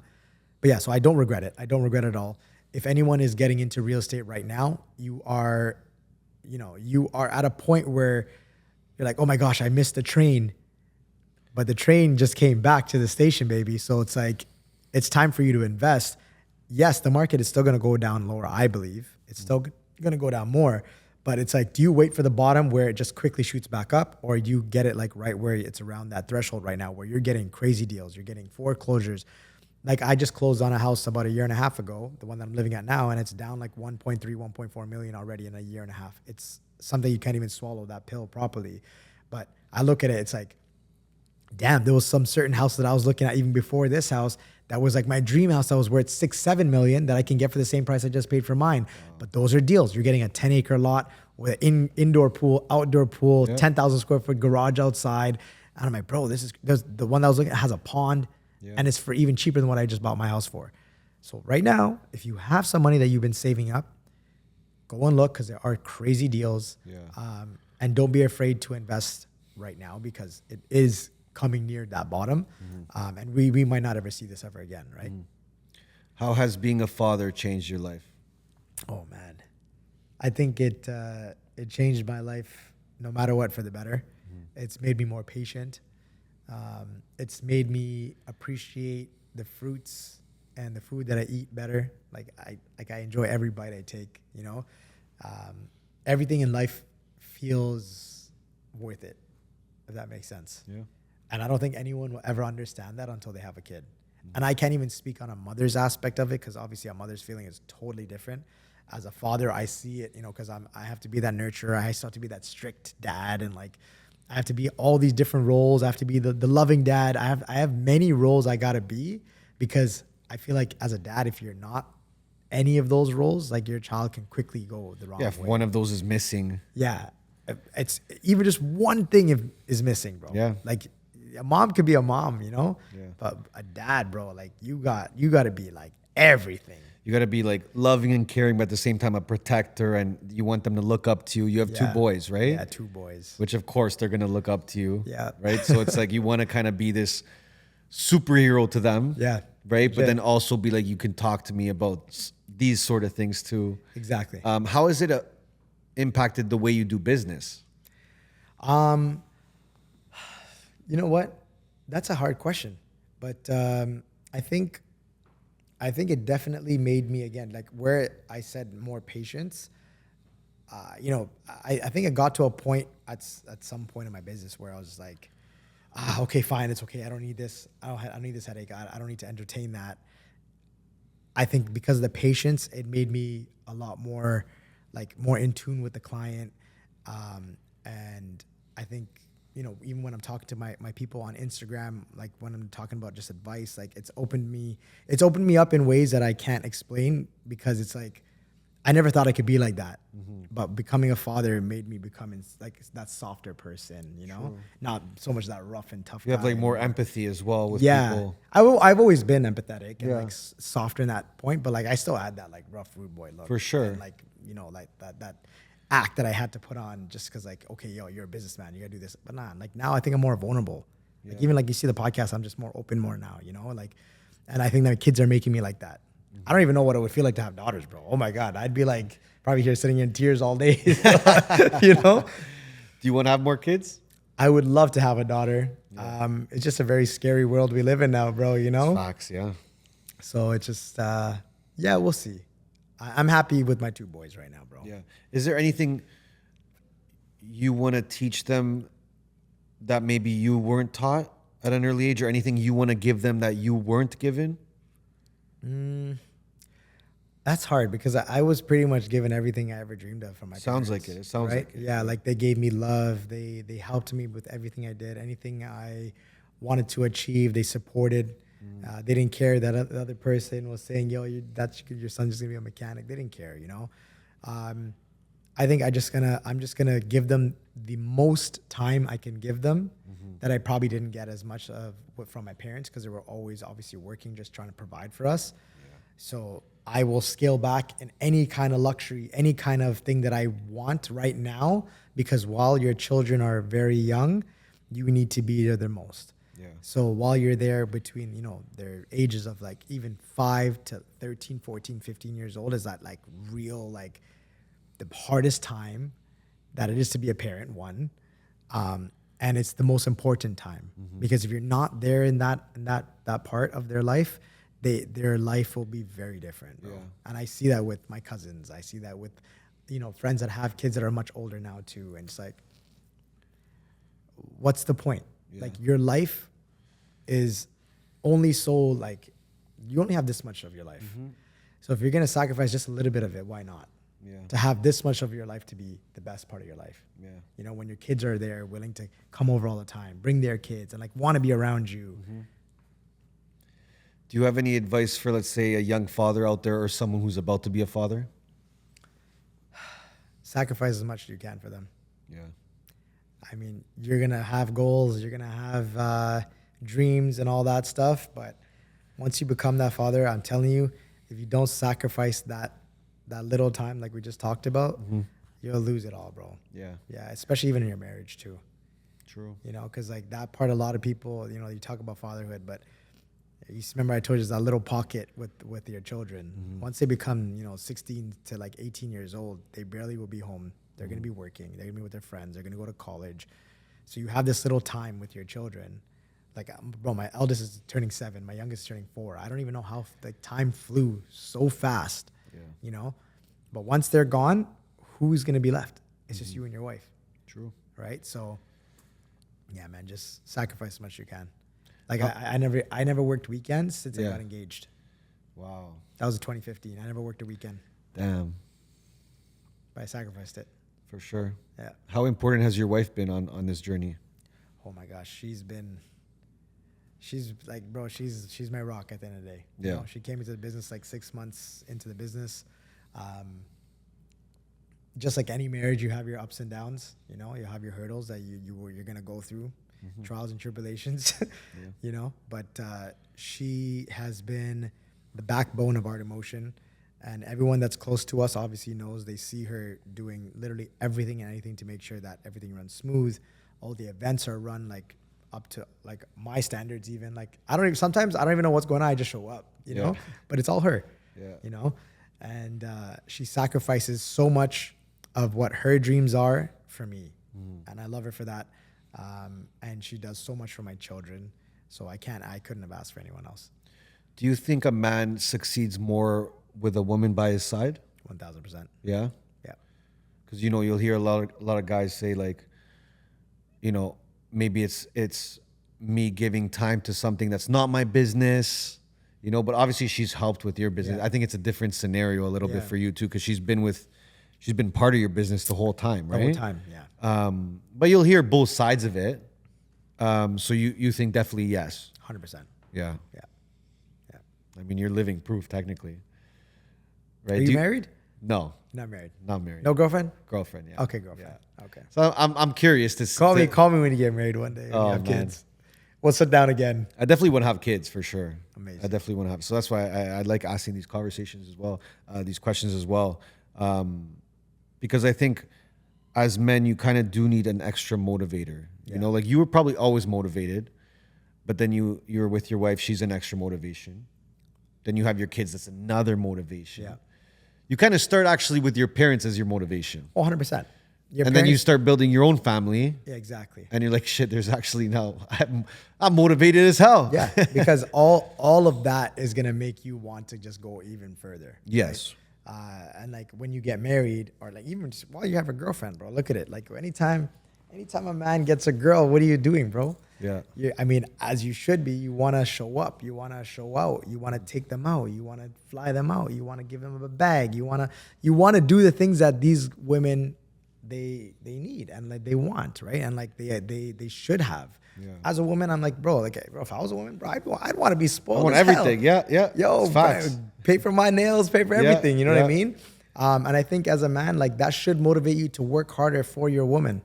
yeah, so I don't regret it. I don't regret it at all. If anyone is getting into real estate right now, you are at a point where you're like, oh my gosh, I missed the train, but the train just came back to the station, baby. So it's like, it's time for you to invest. Yes, the market is still going to go down lower, I believe. It's still going to go down more. But it's like, do you wait for the bottom where it just quickly shoots back up? Or do you get it like right where it's around that threshold right now where you're getting crazy deals, you're getting foreclosures. Like I just closed on a house about 1.5 years ago, the one that I'm living at now, and it's down like 1.3, 1.4 million already in 1.5 years. It's something you can't even swallow that pill properly. But I look at it, it's like, damn, there was some certain house that I was looking at even before this house that was like my dream house that was worth 6-7 million that I can get for the same price I just paid for mine. But those are deals. You're getting a 10-acre lot with an indoor pool, outdoor pool, 10,000 square foot garage outside. And I'm like, bro, there's the one that I was looking at has a pond and it's for even cheaper than what I just bought my house for. So right now, if you have some money that you've been saving up, go and look because there are crazy deals. And don't be afraid to invest right now because it is coming near that bottom. And we might not ever see this ever again, right? How has being a father changed your life? Oh, man. I think it changed my life no matter what for the better. It's made me more patient. It's made me appreciate the fruits and the food that I eat better. Like I enjoy every bite I take, you know? Everything in life feels worth it, if that makes sense. And I don't think anyone will ever understand that until they have a kid. And I can't even speak on a mother's aspect of it because obviously a mother's feeling is totally different. As a father, I see it, you know, because I have to be that nurturer. I still have to be that strict dad, and like I have to be all these different roles. I have to be the loving dad. I have many roles I gotta be because I feel like as a dad, if you're not any of those roles, like your child can quickly go the wrong way. If one of those is missing. It's even just one thing is missing, bro. Like a mom could be a mom, you know, but a dad, bro, like you got to be like everything. You got to be like loving and caring, but at the same time a protector, and you want them to look up to you. You have 2 boys, right? Yeah, 2 boys. Which of course they're going to look up to you. Yeah. Right. So it's like you want to kind of be this superhero to them. Yeah. Right. But then also be like, you can talk to me about these sort of things too. Exactly. How has it impacted the way you do business? You know what? That's a hard question, but I think it definitely made me, again, like where I said more patience. You know, I think it got to a point at some point in my business where I was like, okay, fine, it's okay. I don't need this. I don't need this headache. I don't need to entertain that. I think because of the patience, it made me a lot more in tune with the client. And I think, you know, even when I'm talking to my people on Instagram, like when I'm talking about just advice, like it's opened me up in ways that I can't explain because it's like, I never thought I could be like that. But becoming a father made me become like that softer person, you know, not so much that rough and tough. You have like more empathy as well with yeah. people. I've always been empathetic and like softer in that point, but like I still had that like rough rude boy look. For sure. And like, you know, like that act that I had to put on just because like, okay, yo, you're a businessman, you gotta do this. But nah, like now I think I'm more vulnerable. Like even like you see the podcast, I'm just more open more now, you know? Like, and I think that kids are making me like that. I don't even know what it would feel like to have daughters, bro. Oh my God. I'd be like probably here sitting in tears all day, you know? Do you want to have more kids? I would love to have a daughter. It's just a very scary world we live in now, bro, you know? Facts, yeah. So it's just, yeah, we'll see. I'm happy with my 2 boys right now, bro. Yeah. Is there anything you want to teach them that maybe you weren't taught at an early age, or anything you want to give them that you weren't given? That's hard because I was pretty much given everything I ever dreamed of from my Sounds parents. like it. It sounds right? like it. Yeah, like they gave me love. They helped me with everything I did. Anything I wanted to achieve, they supported. They didn't care that the other person was saying, "Yo, your son's just gonna be a mechanic." They didn't care, you know. I think I'm just gonna give them the most time I can give them that I probably didn't get as much of from my parents because they were always obviously working, just trying to provide for us. So I will scale back in any kind of luxury, any kind of thing that I want right now, because while your children are very young, you need to be their most. Yeah. So while you're there between, you know, their ages of like even 5 to 13, 14, 15 years old is that like real, like the hardest time that it is to be a parent, one. And it's the most important time because if you're not there in that part of their life, their life will be very different, bro. Yeah. And I see that with my cousins. I see that with, you know, friends that have kids that are much older now too. And it's like, what's the point? Yeah. Like your life is only so like, you only have this much of your life. So if you're going to sacrifice just a little bit of it, why not? Yeah. To have this much of your life to be the best part of your life. Yeah. You know, when your kids are there willing to come over all the time, bring their kids and like want to be around you. Do you have any advice for, let's say, a young father out there or someone who's about to be a father? Sacrifice as much as you can for them. Yeah. I mean, you're going to have goals, you're going to have dreams and all that stuff. But once you become that father, I'm telling you, if you don't sacrifice that little time like we just talked about, you'll lose it all, bro. Yeah. Yeah, especially even in your marriage too. True. You know, because like that part, a lot of people, you know, you talk about fatherhood, but you remember I told you there's that little pocket with your children. Once they become, you know, 16 to like 18 years old, they barely will be home. They're going to be working. They're going to be with their friends. They're going to go to college. So you have this little time with your children. Like, bro, my eldest is turning 7. My youngest is turning 4. I don't even know how like time flew so fast, you know? But once they're gone, who's going to be left? It's just you and your wife. True. Right? So, yeah, man, just sacrifice as much as you can. Like I never worked weekends since I got engaged. Wow. That was in 2015. I never worked a weekend, Damn. but I sacrificed it. For sure. Yeah. How important has your wife been on this journey? Oh my gosh, she's like, bro, she's my rock at the end of the day. Yeah. You know, she came into the business like 6 months into the business. Just like any marriage, you have your ups and downs. You know, you have your hurdles that you're gonna go through, trials and tribulations. You know, but she has been the backbone of Art Emotion, and everyone that's close to us obviously knows. They see her doing literally everything and anything to make sure that everything runs smooth. All the events are run like up to like my standards. Even like sometimes I don't even know what's going on. I just show up, you know. But it's all her. You know, and she sacrifices so much of what her dreams are for me, and I love her for that. And she does so much for my children, so I couldn't have asked for anyone else. Do you think a man succeeds more with a woman by his side? 1000%. Yeah. Yeah. Because, you know, you'll hear a lot of guys say, like, you know, maybe it's me giving time to something that's not my business, you know, but obviously she's helped with your business. I think it's a different scenario a little bit for you too, because she's been part of your business the whole time, right? The whole time, yeah. But you'll hear both sides of it. So you think definitely yes. 100%. Yeah. Yeah. Yeah. I mean, you're living proof technically. Right? Are you married? No. Not married. Not married. No girlfriend? Girlfriend, yeah. Okay, girlfriend. Yeah. Okay. So I'm curious to Call me when you get married one day. Oh, you have man. kids. We'll sit down again. I definitely want to have kids for sure. Amazing. I definitely want to have. So that's why I like asking these conversations as well, these questions as well, because I think as men, you kind of do need an extra motivator. You know, like you were probably always motivated, but then you're with your wife, she's an extra motivation. Then you have your kids, that's another motivation. Yeah. You kind of start actually with your parents as your motivation. 100%. And then you start building your own family. Yeah, exactly. And you're like, shit, there's actually now, I'm motivated as hell. Yeah, because all of that is going to make you want to just go even further. Yes. Right? And like when you get married or like even just while you have a girlfriend, bro, look at it. Like anytime a man gets a girl, what are you doing, bro? Yeah. I mean, as you should be, you want to show up. You want to show out. You want to take them out. You want to fly them out. You want to give them a bag. You want to do the things that these women they need and like they want, right? And like they should have. Yeah. As a woman, I'm like, bro, if I was a woman, bro, I'd want to be spoiled. I want as hell. everything. Yeah. Yo, It's facts. bro, pay for my nails, pay for everything. You know what I mean? And I think as a man, like that should motivate you to work harder for your woman.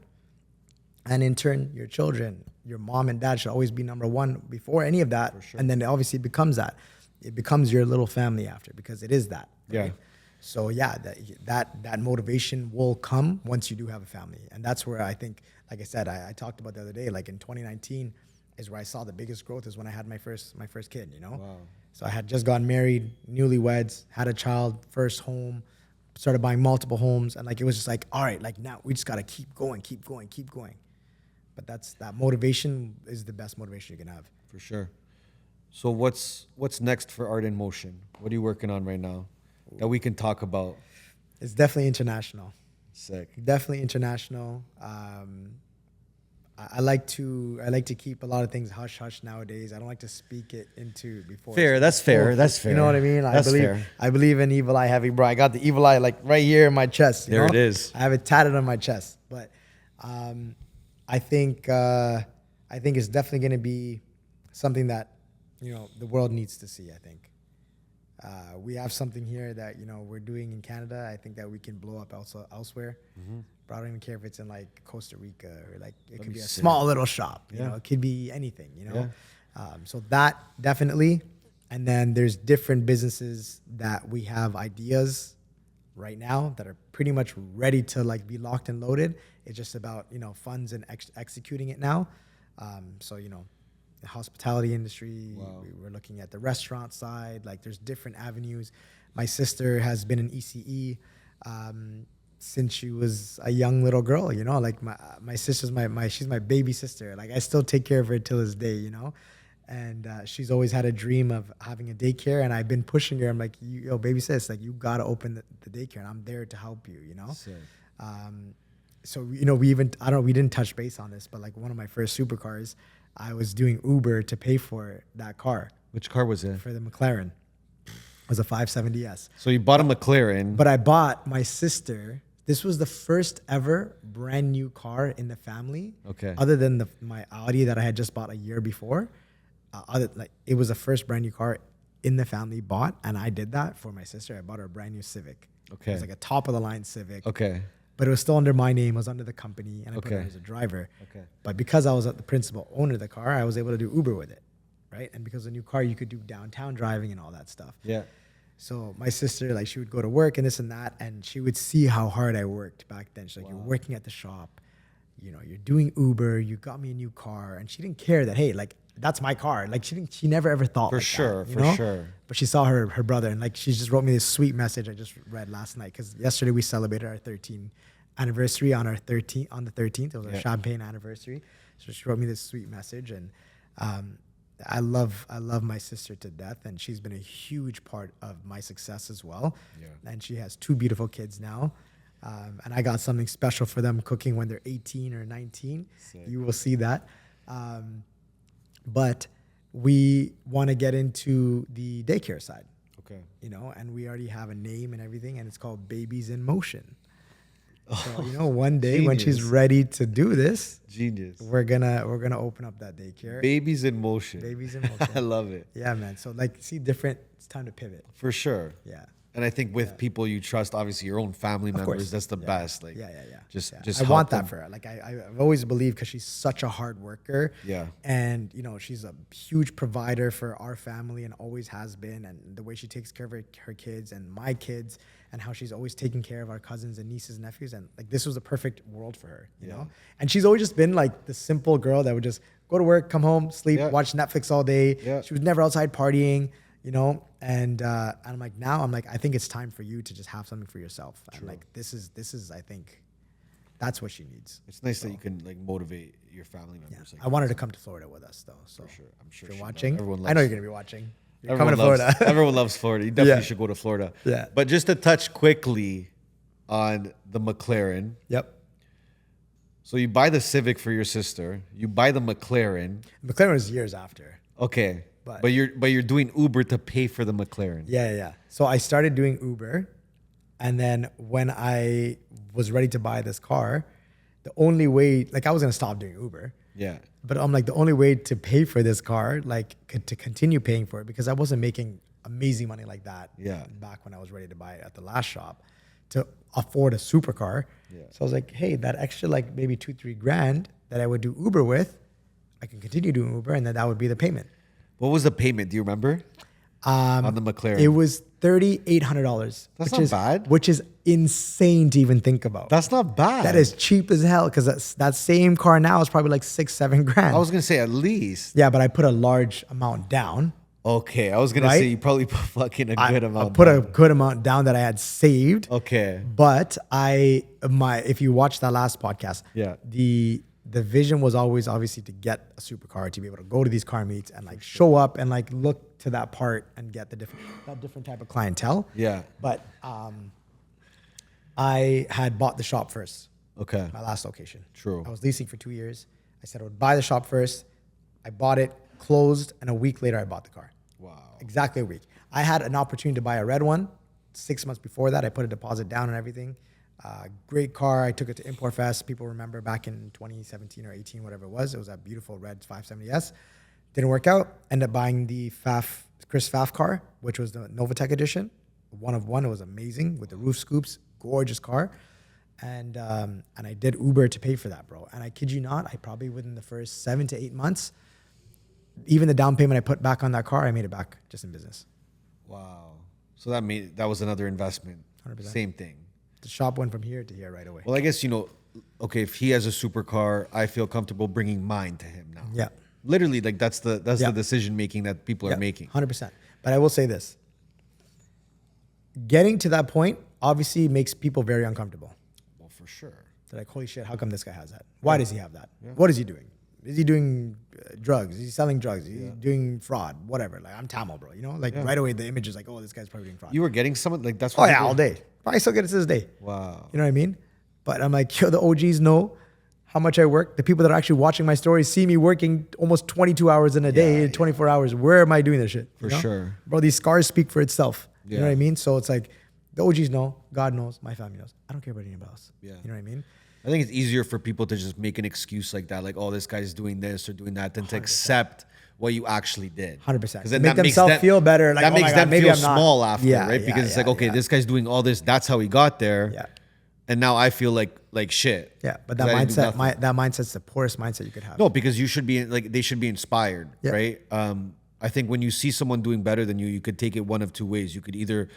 And in turn, your children, your mom and dad should always be number one before any of that. Sure. And then it obviously becomes that. It becomes your little family after because it is that. Right? Yeah. So yeah, that motivation will come once you do have a family. And that's where I think, like I said, I talked about the other day, like in 2019 is where I saw the biggest growth is when I had my first kid, you know? Wow. So I had just gotten married, newlyweds, had a child, first home, started buying multiple homes. And like, it was just like, all right, like now we just got to keep going. But that motivation is the best motivation you can have. For sure. So what's next for Art in Motion? What are you working on right now that we can talk about? It's definitely international. Sick. Definitely international. I like to keep a lot of things hush hush nowadays. I don't like to speak it into before. Fair. That's fair. That's fair. You know what I mean? That's fair. I believe in evil eye heavy, bro. I got the evil eye like right here in my chest. There know? it is. I have it tatted on my chest. But I think it's definitely going to be something that the world needs to see. I think we have something here that we're doing in Canada. I think that we can blow up also elsewhere. Mm-hmm. But I don't even care if it's in like Costa Rica or like it could be a small little shop. You know, it could be anything. So that definitely. And then there's different businesses that we have ideas right now that are pretty much ready to like be locked and loaded. It's just about funds and executing it now. The hospitality industry. Wow. We're looking at the restaurant side. Like there's different avenues. My sister has been in ECE since she was a young little girl. Like my sister's she's my baby sister. Like I still take care of her till this day. And she's always had a dream of having a daycare, and I've been pushing her. I'm like, yo, baby sis, like you gotta open the daycare, and I'm there to help you. Sick. So we didn't touch base on this, but like one of my first supercars, I was doing Uber to pay for that car. Which car was it? For the McLaren. It was a 570S. So you bought a McLaren. But I bought my sister. This was the first ever brand new car in the family. Okay. Other than my Audi that I had just bought a year before. It was the first brand new car in the family bought, and I did that for my sister. I bought her a brand new Civic. Okay. It was like a top of the line Civic. Okay. But it was still under my name. It was under the company, and I put her Okay. as a driver. Okay. But because I was the principal owner of the car, I was able to do Uber with it, right? And because of the new car, you could do downtown driving and all that stuff. Yeah. So my sister, like, she would go to work and this and that, and she would see how hard I worked back then. She's like, you're working at the shop, you're doing Uber, you got me a new car. And she didn't care that, hey, like, that's my car. Like, she never ever thought For like sure, that, for sure. But she saw her brother, and like, she just wrote me this sweet message I just read last night, because yesterday we celebrated our 13th anniversary on the 13th. It was our champagne anniversary. So she wrote me this sweet message, and I love my sister to death, and she's been a huge part of my success as well. Yeah. And she has 2 beautiful kids now. And I got something special for them cooking when they're 18 or 19. Sick. You will see that. But we want to get into the daycare side. Okay. And we already have a name and everything, and it's called Babies in Motion. So, one day when she's ready to do this, genius, we're gonna open up that daycare. Babies in Motion. Babies in Motion. I love it. Yeah, man. So like, different. It's time to pivot. For sure. Yeah. And I think with people you trust, obviously your own family members, course. that's the best. Like, Just I want them. that for her. Like I've always believed, because she's such a hard worker. Yeah. And she's a huge provider for our family and always has been. And the way she takes care of her kids and my kids, and how she's always taking care of our cousins and nieces and nephews. And like, this was the perfect world for her, you know? And she's always just been like the simple girl that would just go to work, come home, sleep, watch Netflix all day. Yeah. She was never outside partying, you know? And I'm like, now I'm like, I think it's time for you to just have something for yourself. And like, this is, I think that's what she needs. It's nice that you can like motivate your family members. I want her to come to Florida with us though. So For sure. I'm sure if she you're will. watching, Everyone I know loves- you're going to be watching. You're Everyone coming to loves, Florida. everyone loves Florida. You definitely Yeah. should go to Florida. Yeah. But just to touch quickly on the McLaren. Yep. So you buy the Civic for your sister. You buy the McLaren. McLaren was years after. Okay. But- But you're doing Uber to pay for the McLaren. Yeah. So I started doing Uber. And then when I was ready to buy this car, the only way, like I was going to stop doing Uber. Yeah. But I'm like, the only way to pay for this car, like to continue paying for it, because I wasn't making amazing money like that back when I was ready to buy it at the last shop, to afford a supercar. Yeah. So I was like, hey, that extra like maybe $2-3 grand that I would do Uber with, I can continue doing Uber, and then that would be the payment. What was the payment? Do you remember? On the McLaren. It was $3,800. That's which not is bad. Which is insane to even think about. That's not bad. That is cheap as hell, because that same car now is probably like $6-7 grand. I was gonna say at least. Yeah, but I put a large amount down. Okay, I was gonna Right? say you probably put fucking a good amount. I put a down. good amount down that I had saved. Okay. But if you watch that last podcast, Yeah. the vision was always obviously to get a supercar, to be able to go to these car meets and like show up and like look to that part and get that different type of clientele. Yeah. But I had bought the shop first. Okay. My last location. True. I was leasing for 2 years. I said I would buy the shop first. I bought it, closed, and a week later I bought the car. Wow. Exactly a week. I had an opportunity to buy a red one. 6 months before that, I put a deposit down and everything. Great car. I took it to Import Fest. People remember back in 2017 or 18, whatever it was. It was that beautiful red 570S. Didn't work out. Ended up buying the Chris Pfaff car, which was the Novatech edition. One of one. It was amazing with the roof scoops. Gorgeous car. And I did Uber to pay for that, bro. And I kid you not, I probably within the first 7 to 8 months, even the down payment I put back on that car, I made it back just in business. Wow. So that was another investment. 100%. Same thing. The shop went from here to here right away. Well, I guess okay, if he has a supercar, I feel comfortable bringing mine to him now. Yeah. Literally, like that's the decision making that people are making. 100%. But I will say this. Getting to that point obviously makes people very uncomfortable. Well, for sure. They're like, holy shit, how come this guy has that? Why does he have that? What is he doing? Is he doing drugs? Is he selling drugs? Is he doing fraud? Whatever. Like, I'm Tamil, bro. You know, like right away, the image is like, oh, this guy's probably doing fraud. You were getting someone like that's. Oh, yeah, all day. I still get it to this day. Wow. You know what I mean? But I'm like, yo, the OGs know how much I work. The people that are actually watching my stories see me working almost 22 hours in a day, 24 hours. Where am I doing this shit? For sure. Bro, these scars speak for itself. You know Yeah. what I mean? So it's like, the OGs know, God knows, my family knows. I don't care about anybody else. Yeah. You know what I mean? I think it's easier for people to just make an excuse like that, like, oh, this guy's doing this or doing that, than to accept what you actually did. 100%. 'Cause then Make that makes themselves them feel better, like, that oh my makes God, them maybe feel I'm not. small after, Yeah, right? yeah, Because it's yeah, like, okay, yeah. this guy's doing all this. That's how he got there. Yeah. And now I feel like shit. Yeah. But 'Cause that I didn't do mindset, nothing. that mindset's the poorest mindset you could have. No, because you should be like they should be inspired, Yeah. right? I think when you see someone doing better than you could take it one of two ways. You could either,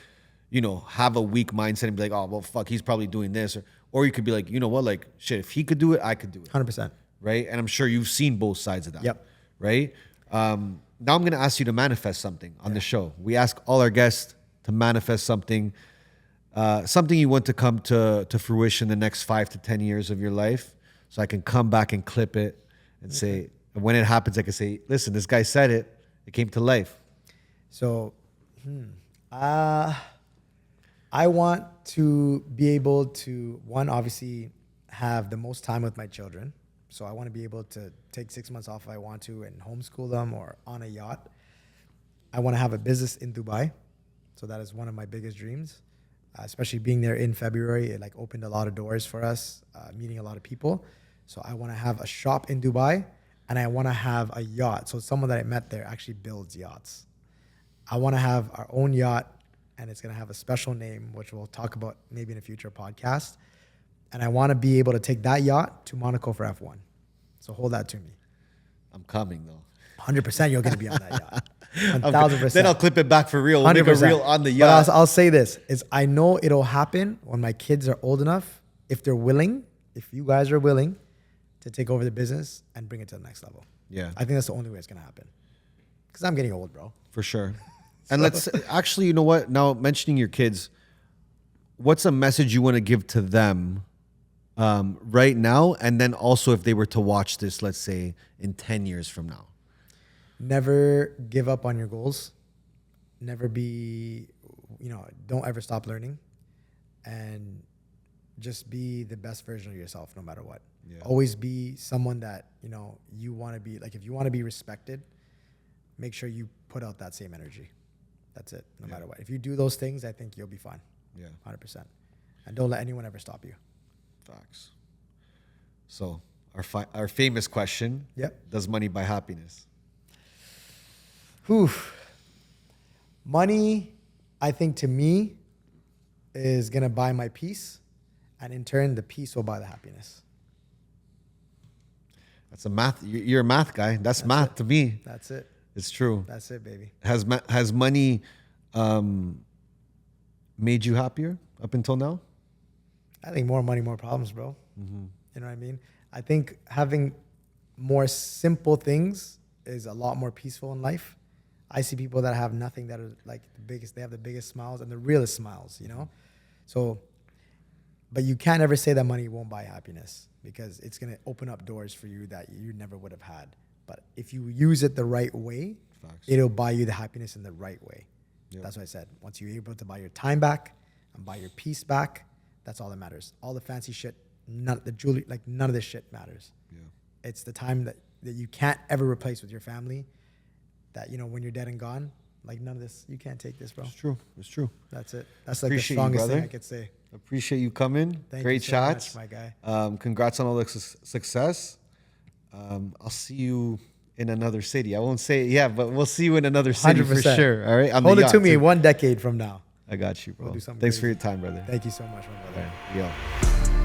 have a weak mindset and be like, oh well, fuck, he's probably doing this, or you could be like, you know what, like shit, if he could do it, I could do it, 100%. right? And I'm sure you've seen both sides of that. Yep. Right. Now I'm gonna ask you to manifest something on the show. We ask all our guests to manifest something, something you want to come to fruition the next 5 to 10 years of your life. So I can come back and clip it and say, and when it happens, I can say, listen, this guy said it. It came to life. So, I want to be able to, one, obviously have the most time with my children. So I want to be able to take 6 months off if I want to and homeschool them or on a yacht. I want to have a business in Dubai. So that is one of my biggest dreams, especially being there in February. It like opened a lot of doors for us, meeting a lot of people. So I want to have a shop in Dubai and I want to have a yacht. So someone that I met there actually builds yachts. I want to have our own yacht and it's going to have a special name, which we'll talk about maybe in a future podcast. And I want to be able to take that yacht to Monaco for F1. So hold that to me. I'm coming though. 100% you're going to be on that yacht. 1,000%. Then I'll clip it back for real. We'll make a reel on the yacht. But I'll say this, is I know it'll happen when my kids are old enough, if they're willing, if you guys are willing to take over the business and bring it to the next level. Yeah. I think that's the only way it's going to happen. Because I'm getting old, bro. For sure. And let's actually, you know what? Now mentioning your kids, what's a message you want to give to them right now? And then also if they were to watch this, let's say in 10 years from now. Never give up on your goals. Never be, don't ever stop learning. And just be the best version of yourself no matter what. Yeah. Always be someone that, you want to be. Like if you want to be respected, make sure you put out that same energy. That's it, no matter what. If you do those things, I think you'll be fine. Yeah. 100%. And don't let anyone ever stop you. Facts. So our famous question, does money buy happiness? Whew. Money, I think to me, is going to buy my peace. And in turn, the peace will buy the happiness. That's a math. You're a math guy. That's math to me. That's it. It's true. That's it, baby. Has money made you happier up until now? I think more money, more problems, bro. Mm-hmm. You know what I mean? I think having more simple things is a lot more peaceful in life. I see people that have nothing that are like the biggest. They have the biggest smiles and the realest smiles, So, but you can't ever say that money won't buy happiness because it's going to open up doors for you that you never would have had. But if you use it the right way, it'll buy you the happiness in the right way. Yep. That's what I said. Once you're able to buy your time back and buy your peace back, that's all that matters. All the fancy shit, none of this shit matters. Yeah. It's the time that you can't ever replace with your family. That, when you're dead and gone, like none of this, you can't take this, bro. It's true. It's true. That's it. That's like the strongest thing I could say. Appreciate you coming. Great shots. Much, my guy. Congrats on all the success. I'll see you in another city. I won't say it, but we'll see you in another city 100%. For sure. All right. Hold it to me 1 decade from now. I got you, bro. Thanks for your time, brother. Thank you so much, my brother. Right. Yo.